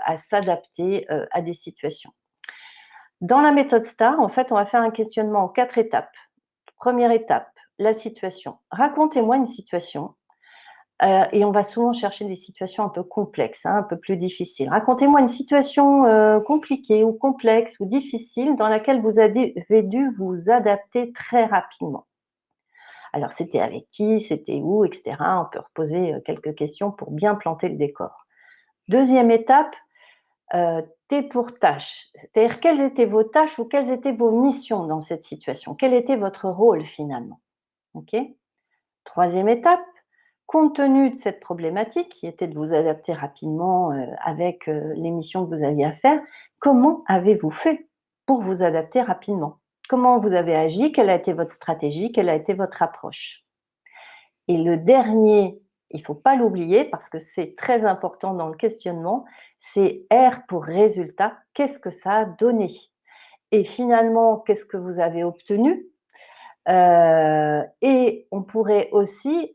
à s'adapter à des situations. Dans la méthode STAR, en fait, on va faire un questionnement en 4 étapes. Première étape, la situation. Racontez-moi une situation. Et on va souvent chercher des situations un peu complexes, hein, un peu plus difficiles. Racontez-moi une situation compliquée ou complexe ou difficile dans laquelle vous avez dû vous adapter très rapidement. Alors, c'était avec qui, c'était où, etc. On peut reposer quelques questions pour bien planter le décor. Deuxième étape, T pour tâche. C'est-à-dire quelles étaient vos tâches ou quelles étaient vos missions dans cette situation? Quel était votre rôle finalement? Ok. Troisième étape, compte tenu de cette problématique qui était de vous adapter rapidement avec les missions que vous aviez à faire, comment avez-vous fait pour vous adapter rapidement? Comment vous avez agi? Quelle a été votre stratégie? Quelle a été votre approche? Et le dernier, il ne faut pas l'oublier parce que c'est très important dans le questionnement, c'est R pour résultat. Qu'est-ce que ça a donné? Et finalement, qu'est-ce que vous avez obtenu? Et on pourrait aussi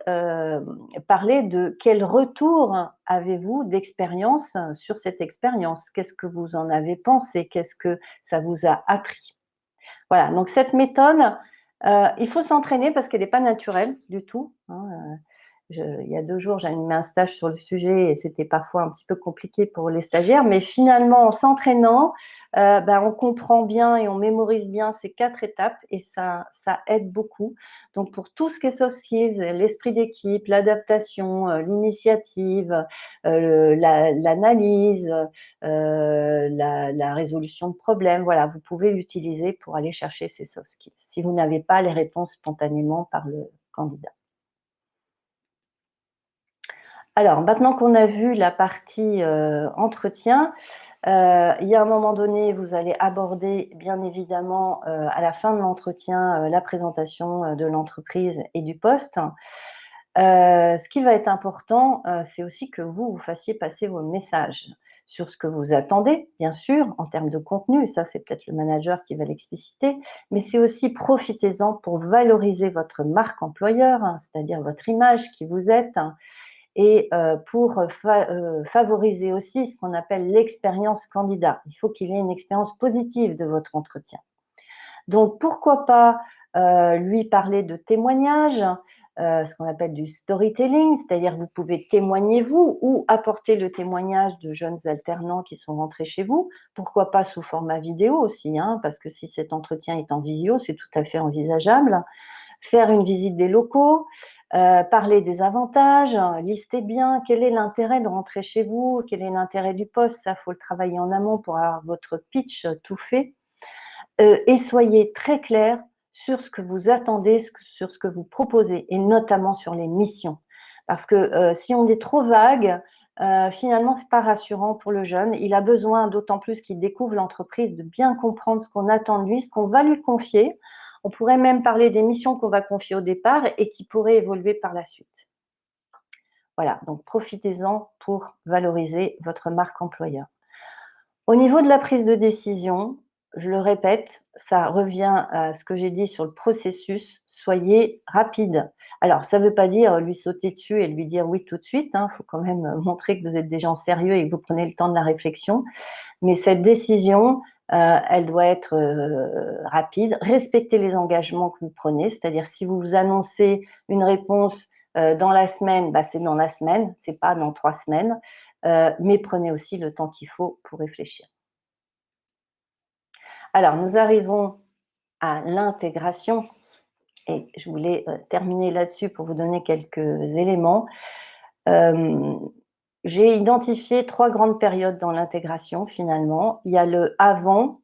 parler de quel retour avez-vous d'expérience sur cette expérience? Qu'est-ce que vous en avez pensé? Qu'est-ce que ça vous a appris? Voilà, donc cette méthode, il faut s'entraîner parce qu'elle n'est pas naturelle du tout, hein. Il y a 2 jours, j'ai animé un stage sur le sujet et c'était parfois un petit peu compliqué pour les stagiaires, mais finalement, en s'entraînant, on comprend bien et on mémorise bien ces 4 étapes et ça aide beaucoup. Donc pour tout ce qui est soft skills, l'esprit d'équipe, l'adaptation, l'initiative, l'analyse, la résolution de problèmes, voilà, vous pouvez l'utiliser pour aller chercher ces soft skills, si vous n'avez pas les réponses spontanément par le candidat. Alors, maintenant qu'on a vu la partie entretien, il y a un moment donné, vous allez aborder bien évidemment à la fin de l'entretien la présentation de l'entreprise et du poste. Ce qui va être important, c'est aussi que vous fassiez passer vos messages sur ce que vous attendez, bien sûr, en termes de contenu, et ça c'est peut-être le manager qui va l'expliciter, mais c'est aussi profitez-en pour valoriser votre marque employeur, hein, c'est-à-dire votre image, qui vous êtes, hein, et pour favoriser aussi ce qu'on appelle l'expérience candidat. Il faut qu'il ait une expérience positive de votre entretien. Donc, pourquoi pas lui parler de témoignages, ce qu'on appelle du storytelling, c'est-à-dire vous pouvez témoigner vous ou apporter le témoignage de jeunes alternants qui sont rentrés chez vous. Pourquoi pas sous format vidéo aussi, hein, parce que si cet entretien est en visio, c'est tout à fait envisageable. Faire une visite des locaux, parler des avantages, lister bien quel est l'intérêt de rentrer chez vous, quel est l'intérêt du poste, ça faut le travailler en amont pour avoir votre pitch tout fait. Et soyez très clair sur ce que vous attendez, sur ce que vous proposez et notamment sur les missions. Parce que si on est trop vague, finalement, c'est pas rassurant pour le jeune. Il a besoin, d'autant plus qu'il découvre l'entreprise, de bien comprendre ce qu'on attend de lui, ce qu'on va lui confier. On pourrait même parler des missions qu'on va confier au départ et qui pourraient évoluer par la suite. Voilà, donc profitez-en pour valoriser votre marque employeur. Au niveau de la prise de décision, je le répète, ça revient à ce que j'ai dit sur le processus, soyez rapide. Alors, ça ne veut pas dire lui sauter dessus et lui dire oui tout de suite, hein, faut quand même montrer que vous êtes des gens sérieux et que vous prenez le temps de la réflexion. Mais cette décision, elle doit être rapide. Respectez les engagements que vous prenez, c'est-à-dire si vous vous annoncez une réponse dans la semaine, c'est dans la semaine, c'est pas dans 3 semaines, mais prenez aussi le temps qu'il faut pour réfléchir. Alors, nous arrivons à l'intégration et je voulais terminer là-dessus pour vous donner quelques éléments. J'ai identifié 3 grandes périodes dans l'intégration finalement. Il y a le avant,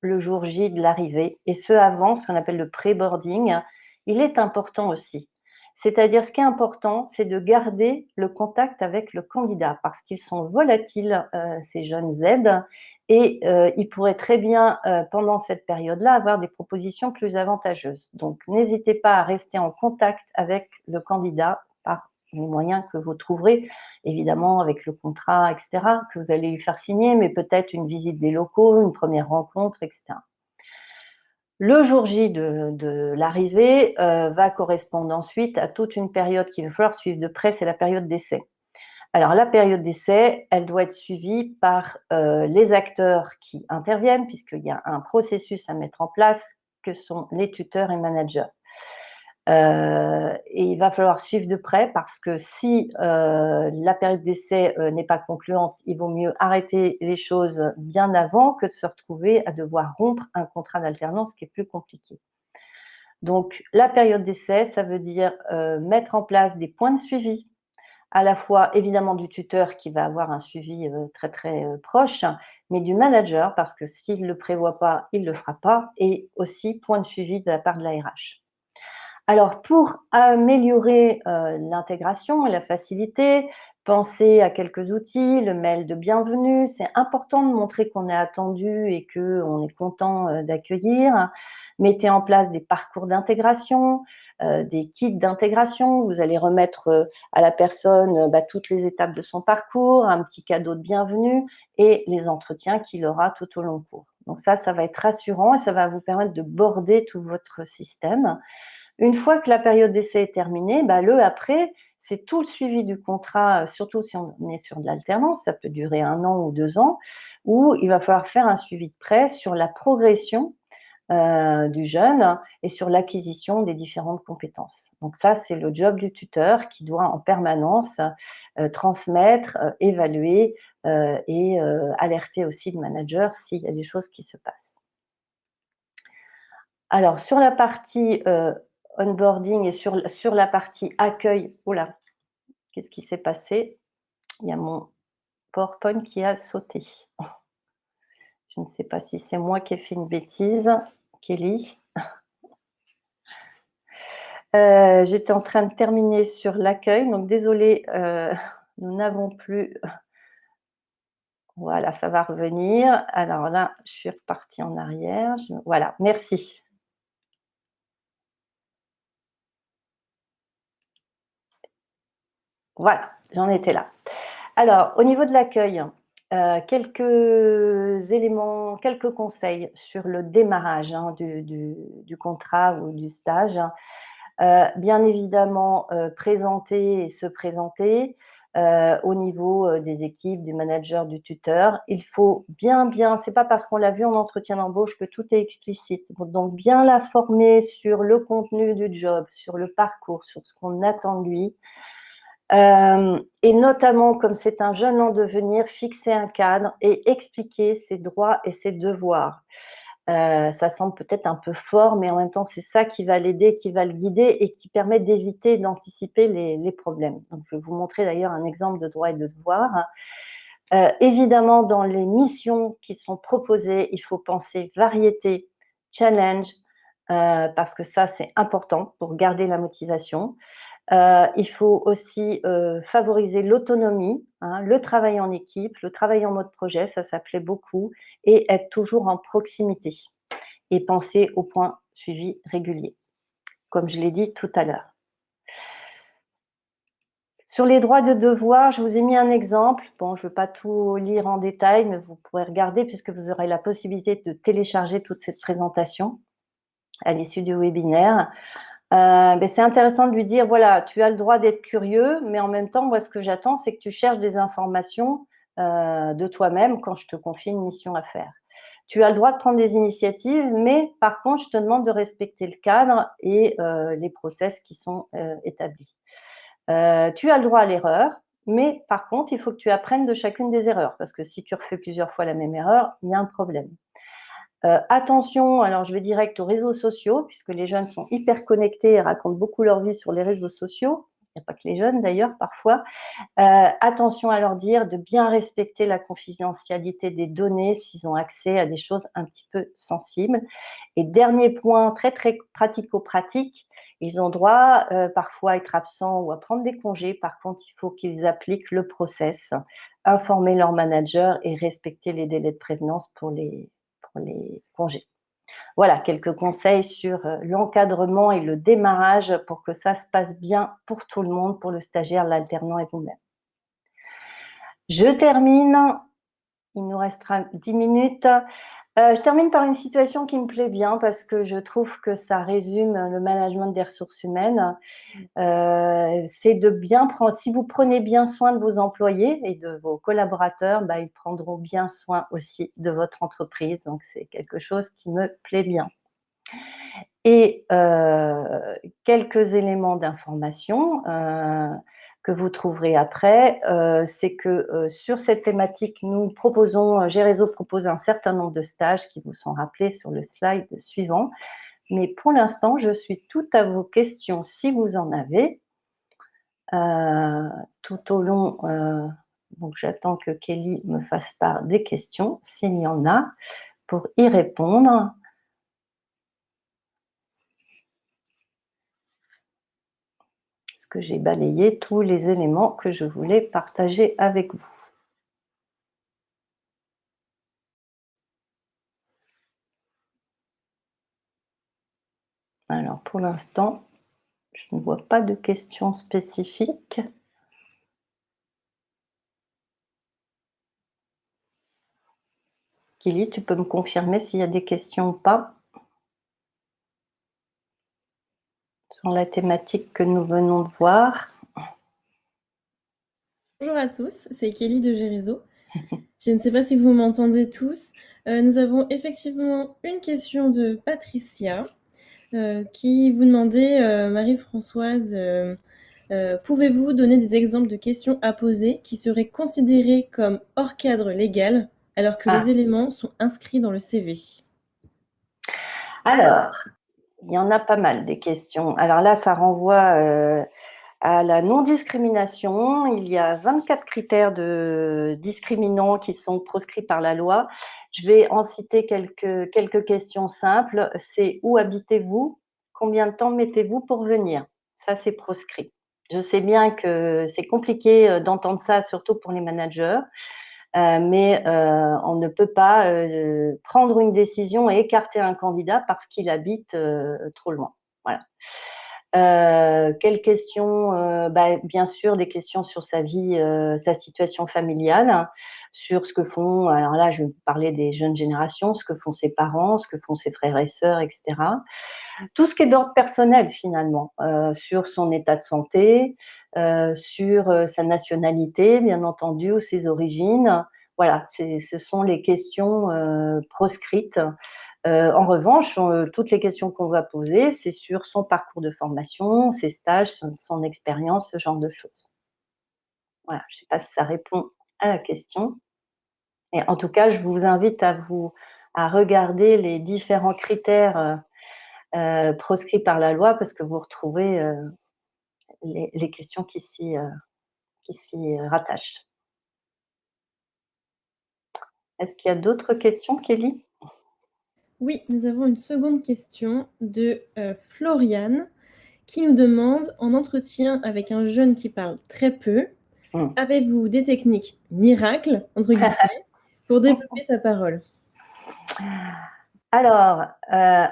le jour J de l'arrivée et ce avant, ce qu'on appelle le pré-boarding, il est important aussi. C'est-à-dire ce qui est important, c'est de garder le contact avec le candidat parce qu'ils sont volatiles, ces jeunes Z, et ils pourraient très bien, pendant cette période-là, avoir des propositions plus avantageuses. Donc n'hésitez pas à rester en contact avec le candidat par les moyens que vous trouverez, évidemment avec le contrat, etc., que vous allez lui faire signer, mais peut-être une visite des locaux, une première rencontre, etc. Le jour J de l'arrivée va correspondre ensuite à toute une période qu'il va falloir suivre de près, c'est la période d'essai. Alors la période d'essai, elle doit être suivie par les acteurs qui interviennent, puisqu'il y a un processus à mettre en place, que sont les tuteurs et managers. Et il va falloir suivre de près parce que si la période d'essai n'est pas concluante, il vaut mieux arrêter les choses bien avant que de se retrouver à devoir rompre un contrat d'alternance qui est plus compliqué. Donc la période d'essai, ça veut dire mettre en place des points de suivi, à la fois évidemment du tuteur qui va avoir un suivi très très proche, mais du manager parce que s'il ne le prévoit pas, il ne le fera pas, et aussi point de suivi de la part de la RH. Alors, pour améliorer l'intégration et la facilité, pensez à quelques outils, le mail de bienvenue. C'est important de montrer qu'on est attendu et qu'on est content d'accueillir. Mettez en place des parcours d'intégration, des kits d'intégration. Vous allez remettre à la personne toutes les étapes de son parcours, un petit cadeau de bienvenue et les entretiens qu'il aura tout au long du cours. Donc ça va être rassurant et ça va vous permettre de border tout votre système. Une fois que la période d'essai est terminée, le après, c'est tout le suivi du contrat, surtout si on est sur de l'alternance, ça peut durer 1 an ou 2 ans, où il va falloir faire un suivi de près sur la progression du jeune et sur l'acquisition des différentes compétences. Donc ça, c'est le job du tuteur qui doit en permanence transmettre, évaluer et alerter aussi le manager s'il y a des choses qui se passent. Alors sur la partie onboarding et sur la partie accueil, oh là, qu'est-ce qui s'est passé? Il y a mon PowerPoint qui a sauté. Je ne sais pas si c'est moi qui ai fait une bêtise. Kelly? J'étais en train de terminer sur l'accueil, donc désolée, nous n'avons plus voilà, ça va revenir. Alors là, je suis repartie en arrière. Voilà, merci. Voilà, j'en étais là. Alors, au niveau de l'accueil, quelques éléments, quelques conseils sur le démarrage, du contrat ou du stage. Bien évidemment, présenter et se présenter, au niveau, des équipes, du manager, du tuteur. Il faut bien c'est pas parce qu'on l'a vu en entretien d'embauche que tout est explicite. Donc bien la former sur le contenu du job, sur le parcours, sur ce qu'on attend de lui. Et notamment, comme c'est un jeune en devenir, fixer un cadre et expliquer ses droits et ses devoirs. Ça semble peut-être un peu fort, mais en même temps, c'est ça qui va l'aider, qui va le guider et qui permet d'éviter et d'anticiper les problèmes. Donc, je vais vous montrer d'ailleurs un exemple de droits et de devoirs. Évidemment, dans les missions qui sont proposées, il faut penser variété, challenge, parce que ça, c'est important pour garder la motivation. Il faut aussi favoriser l'autonomie, le travail en équipe, le travail en mode projet, ça plaît beaucoup, et être toujours en proximité et penser aux points suivis réguliers, comme je l'ai dit tout à l'heure. Sur les droits de devoir, je vous ai mis un exemple. Bon, je ne veux pas tout lire en détail, mais vous pourrez regarder puisque vous aurez la possibilité de télécharger toute cette présentation à l'issue du webinaire. C'est intéressant de lui dire, voilà, tu as le droit d'être curieux, mais en même temps, moi, ce que j'attends, c'est que tu cherches des informations de toi-même quand je te confie une mission à faire. Tu as le droit de prendre des initiatives, mais par contre, je te demande de respecter le cadre et les process qui sont établis. Tu as le droit à l'erreur, mais par contre, il faut que tu apprennes de chacune des erreurs, parce que si tu refais plusieurs fois la même erreur, il y a un problème. Attention, alors je vais direct aux réseaux sociaux, puisque les jeunes sont hyper connectés et racontent beaucoup leur vie sur les réseaux sociaux. Il n'y a pas que les jeunes d'ailleurs, parfois. Attention à leur dire de bien respecter la confidentialité des données s'ils ont accès à des choses un petit peu sensibles. Et dernier point, très très pratico-pratique, ils ont droit parfois à être absents ou à prendre des congés. Par contre, il faut qu'ils appliquent le process, informer leur manager et respecter les délais de prévenance pour les congés. Voilà, quelques conseils sur l'encadrement et le démarrage pour que ça se passe bien pour tout le monde, pour le stagiaire, l'alternant et vous-même. Je termine, il nous restera 10 minutes. Je termine par une situation qui me plaît bien parce que je trouve que ça résume le management des ressources humaines. C'est de bien prendre, si vous prenez bien soin de vos employés et de vos collaborateurs, ils prendront bien soin aussi de votre entreprise. Donc, c'est quelque chose qui me plaît bien. Et quelques éléments d'information que vous trouverez après, c'est que sur cette thématique, nous proposons, G-Réseau propose un certain nombre de stages qui vous sont rappelés sur le slide suivant. Mais pour l'instant, je suis tout à vos questions si vous en avez. Tout au long, donc j'attends que Kelly me fasse part des questions, s'il y en a, pour y répondre. Parce que j'ai balayé tous les éléments que je voulais partager avec vous. Alors, pour l'instant, je ne vois pas de questions spécifiques. Kelly, tu peux me confirmer s'il y a des questions ou pas sur la thématique que nous venons de voir? Bonjour à tous, c'est Kelly de Gérézo. Je ne sais pas si vous m'entendez tous. Nous avons effectivement une question de Patricia qui vous demandait, Marie-Françoise, pouvez-vous donner des exemples de questions à poser qui seraient considérées comme hors cadre légal alors que les éléments sont inscrits dans le CV? Alors, il y en a pas mal des questions. Alors là, ça renvoie à la non-discrimination. Il y a 24 critères de discriminants qui sont proscrits par la loi. Je vais en citer quelques questions simples. C'est où habitez-vous? Combien de temps mettez-vous pour venir? Ça, c'est proscrit. Je sais bien que c'est compliqué d'entendre ça, surtout pour les managers, mais on ne peut pas prendre une décision et écarter un candidat parce qu'il habite trop loin. Voilà. Quelles questions? Bien sûr, des questions sur sa vie, sa situation familiale, hein, sur ce que font, alors là, je vais vous parler des jeunes générations, ce que font ses parents, ce que font ses frères et sœurs, et cetera. Tout ce qui est d'ordre personnel finalement, sur son état de santé, sur sa nationalité, bien entendu, ou ses origines. Voilà, ce sont les questions proscrites. En revanche, toutes les questions qu'on va poser, c'est sur son parcours de formation, ses stages, son expérience, ce genre de choses. Voilà, je ne sais pas si ça répond à la question. Et en tout cas, je vous invite à regarder les différents critères proscrits par la loi parce que vous retrouvez les questions qui s'y rattachent. Est-ce qu'il y a d'autres questions, Kelly? Oui, nous avons une seconde question de Floriane qui nous demande, en entretien avec un jeune qui parle très peu, avez-vous des techniques miracles, entre guillemets, pour développer sa parole? Alors,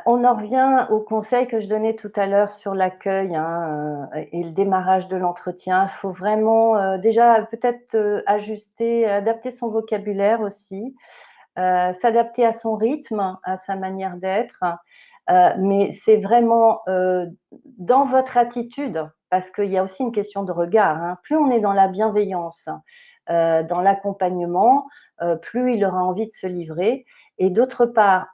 on en revient au conseil que je donnais tout à l'heure sur l'accueil, hein, et le démarrage de l'entretien. Il faut vraiment déjà peut-être ajuster, adapter son vocabulaire aussi, s'adapter à son rythme, à sa manière d'être. Mais c'est vraiment dans votre attitude, parce qu'il y a aussi une question de regard, hein. Plus on est dans la bienveillance, dans l'accompagnement, plus il aura envie de se livrer. Et d'autre part,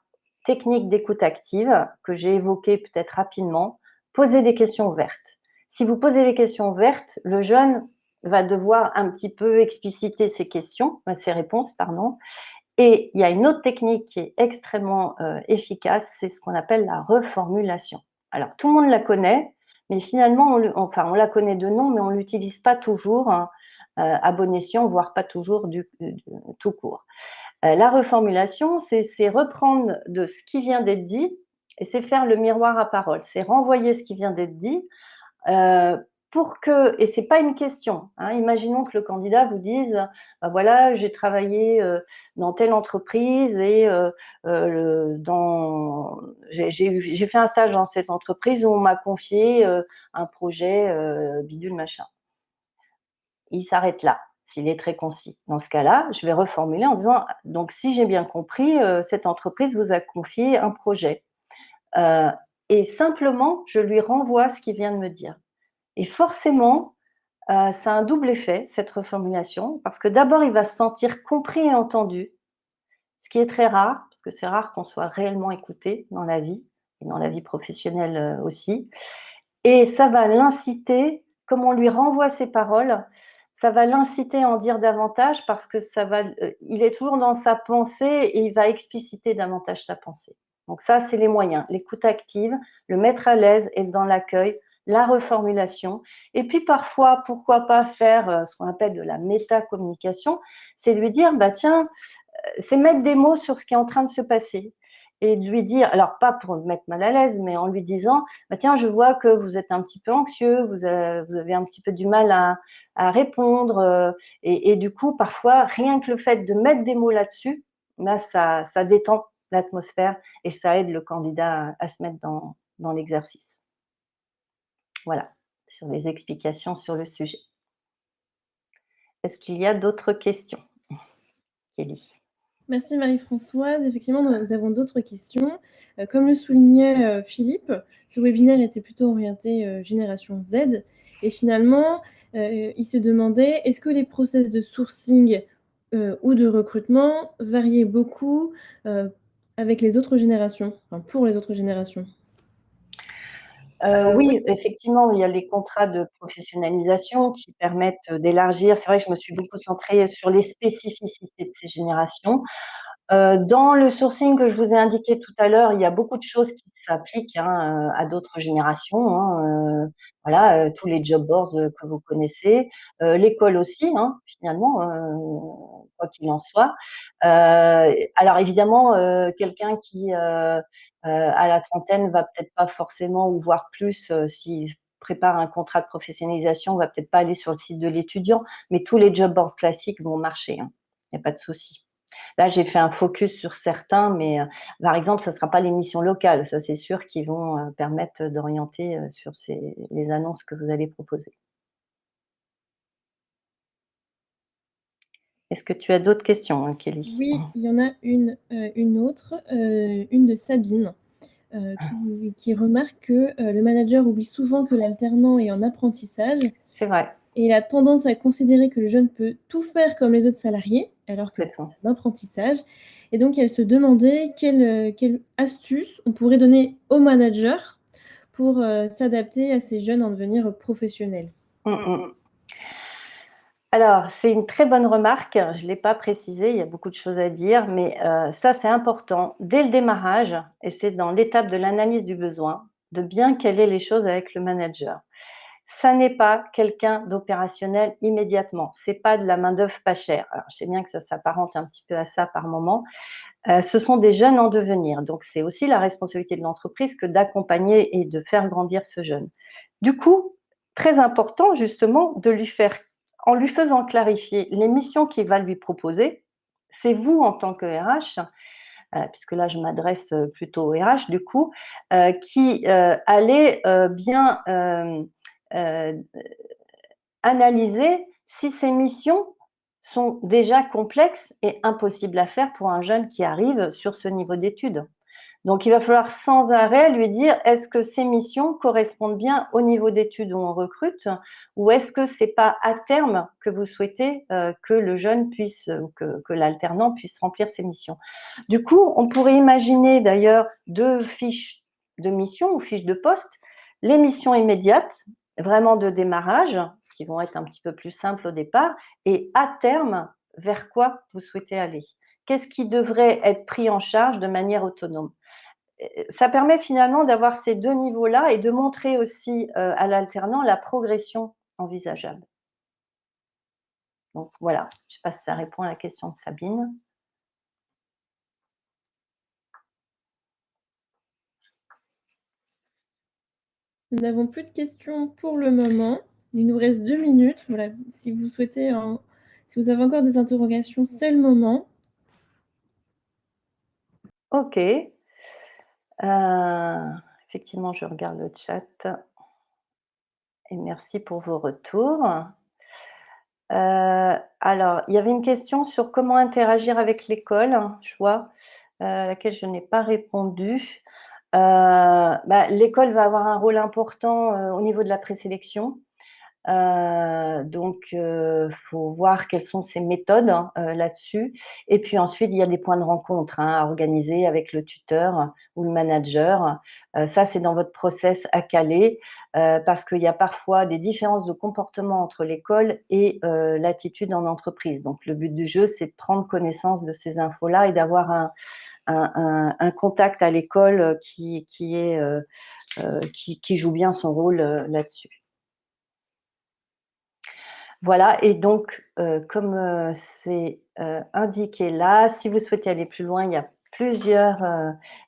technique d'écoute active que j'ai évoquée peut-être rapidement, poser des questions ouvertes. Si vous posez des questions ouvertes, le jeune va devoir un petit peu expliciter ses questions, ses réponses, pardon. Et il y a une autre technique qui est extrêmement efficace, c'est ce qu'on appelle la reformulation. Alors tout le monde la connaît, mais finalement, on la connaît de nom, mais on ne l'utilise pas toujours, hein, à bon escient, voire pas toujours tout court. La reformulation, c'est reprendre de ce qui vient d'être dit et c'est faire le miroir à parole. C'est renvoyer ce qui vient d'être dit pour que, et c'est pas une question, hein, imaginons que le candidat vous dise, voilà, j'ai travaillé dans telle entreprise et j'ai fait un stage dans cette entreprise où on m'a confié un projet bidule machin. Il s'arrête là, s'il est très concis. Dans ce cas-là, je vais reformuler en disant, donc si j'ai bien compris, cette entreprise vous a confié un projet. Et simplement, je lui renvoie ce qu'il vient de me dire. Et forcément, ça a un double effet, cette reformulation, parce que d'abord, il va se sentir compris et entendu, ce qui est très rare, parce que c'est rare qu'on soit réellement écouté dans la vie, et dans la vie professionnelle aussi. Et ça va l'inciter, comme on lui renvoie ses paroles, ça va l'inciter à en dire davantage parce que il est toujours dans sa pensée et il va expliciter davantage sa pensée. Donc ça, c'est les moyens. L'écoute active, le mettre à l'aise, être dans l'accueil, la reformulation. Et puis parfois, pourquoi pas faire ce qu'on appelle de la métacommunication, c'est lui dire, bah tiens, c'est mettre des mots sur ce qui est en train de se passer et de lui dire, alors pas pour le mettre mal à l'aise, mais en lui disant, bah tiens, je vois que vous êtes un petit peu anxieux, vous avez un petit peu du mal à répondre, et du coup, parfois, rien que le fait de mettre des mots là-dessus, là, ça détend l'atmosphère et ça aide le candidat à se mettre dans l'exercice. Voilà, sur les explications sur le sujet. Est-ce qu'il y a d'autres questions, Kelly? Merci Marie-Françoise. Effectivement, nous avons d'autres questions. Comme le soulignait Philippe, ce webinaire était plutôt orienté génération Z. Et finalement, il se demandait, est-ce que les process de sourcing ou de recrutement variaient beaucoup avec les autres générations, enfin, pour les autres générations? Oui, effectivement, il y a les contrats de professionnalisation qui permettent d'élargir. C'est vrai que je me suis beaucoup centrée sur les spécificités de ces générations. Dans le sourcing que je vous ai indiqué tout à l'heure, il y a beaucoup de choses qui s'appliquent, hein, à d'autres générations, hein, voilà, tous les job boards, que vous connaissez, l'école aussi, hein, finalement, quoi qu'il en soit. Alors évidemment, quelqu'un qui, à la trentaine va peut-être pas forcément ou voire plus, s'il prépare un contrat de professionnalisation, va peut-être pas aller sur le site de l'étudiant, mais tous les job boards classiques vont marcher, hein. Il y a pas de souci. Là, j'ai fait un focus sur certains, mais par exemple, ça sera pas les missions locales, ça c'est sûr, qui vont, permettre d'orienter, sur les annonces que vous allez proposer. Est-ce que tu as d'autres questions, Kelly? Oui, il y en a une autre, une de Sabine, qui remarque que le manager oublie souvent que l'alternant est en apprentissage C'est vrai, et il a tendance à considérer que le jeune peut tout faire comme les autres salariés, alors que complètement. c'est un apprentissage. Et donc, elle se demandait quelle astuce on pourrait donner au manager pour s'adapter à ces jeunes en devenir professionnels. Mmh mh. Alors, c'est une très bonne remarque, je l'ai pas précisé, il y a beaucoup de choses à dire, mais ça, c'est important dès le démarrage et c'est dans l'étape de l'analyse du besoin, de bien caler les choses avec le manager. Ça n'est pas quelqu'un d'opérationnel immédiatement, c'est pas de la main-d'œuvre pas chère. Alors, je sais bien que ça s'apparente un petit peu à ça par moment. Ce sont des jeunes en devenir, donc c'est aussi la responsabilité de l'entreprise que d'accompagner et de faire grandir ce jeune. Du coup, très important justement de lui faire en lui faisant clarifier les missions qu'il va lui proposer, c'est vous en tant que RH, puisque là je m'adresse, plutôt au RH du coup, qui, allez, bien, analyser si ces missions sont déjà complexes et impossibles à faire pour un jeune qui arrive sur ce niveau d'études. Donc il va falloir sans arrêt lui dire: «Est-ce que ces missions correspondent bien au niveau d'études où on recrute? Ou est-ce que c'est pas à terme que vous souhaitez, que le jeune puisse, ou que l'alternant puisse remplir ces missions?» Du coup, on pourrait imaginer d'ailleurs 2 fiches de mission ou fiches de poste. Les missions immédiates, vraiment de démarrage, qui vont être un petit peu plus simples au départ, et à terme, vers quoi vous souhaitez aller? Qu'est-ce qui devrait être pris en charge de manière autonome? Ça permet finalement d'avoir ces 2 niveaux-là et de montrer aussi, à l'alternant la progression envisageable. Donc voilà, je ne sais pas si ça répond à la question de Sabine. Nous n'avons plus de questions pour le moment. Il nous reste 2 minutes. Voilà, si vous souhaitez si vous avez encore des interrogations, c'est le moment. OK. Effectivement, je regarde le chat et merci pour vos retours. Alors, il y avait une question sur comment interagir avec l'école, je vois, à laquelle je n'ai pas répondu. L'école va avoir un rôle important, au niveau de la présélection. Donc faut voir quelles sont ses méthodes, hein, là-dessus et puis ensuite, il y a des points de rencontre, hein, à organiser avec le tuteur ou le manager. Ça, c'est dans votre process à caler, parce qu'il y a parfois des différences de comportement entre l'école et l'attitude en entreprise. Donc le but du jeu, c'est de prendre connaissance de ces infos-là et d'avoir un contact à l'école, qui joue bien son rôle, là-dessus. Voilà et donc comme, c'est, indiqué là, si vous souhaitez aller plus loin, il y a plusieurs,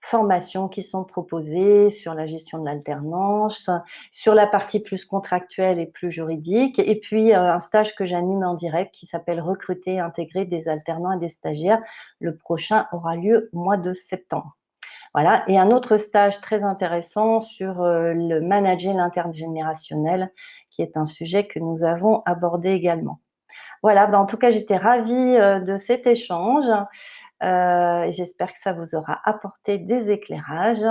formations qui sont proposées sur la gestion de l'alternance, sur la partie plus contractuelle et plus juridique et puis, un stage que j'anime en direct qui s'appelle «Recruter et intégrer des alternants et des stagiaires». Le prochain aura lieu au mois de septembre. Voilà et un autre stage très intéressant sur, le manager l'intergénérationnel, qui est un sujet que nous avons abordé également. Voilà, en tout cas, j'étais ravie, de cet échange. Et j'espère que ça vous aura apporté des éclairages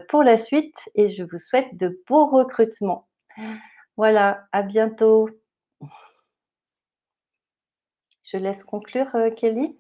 pour la suite et je vous souhaite de beaux recrutements. Voilà, à bientôt. Je laisse conclure, Kelly.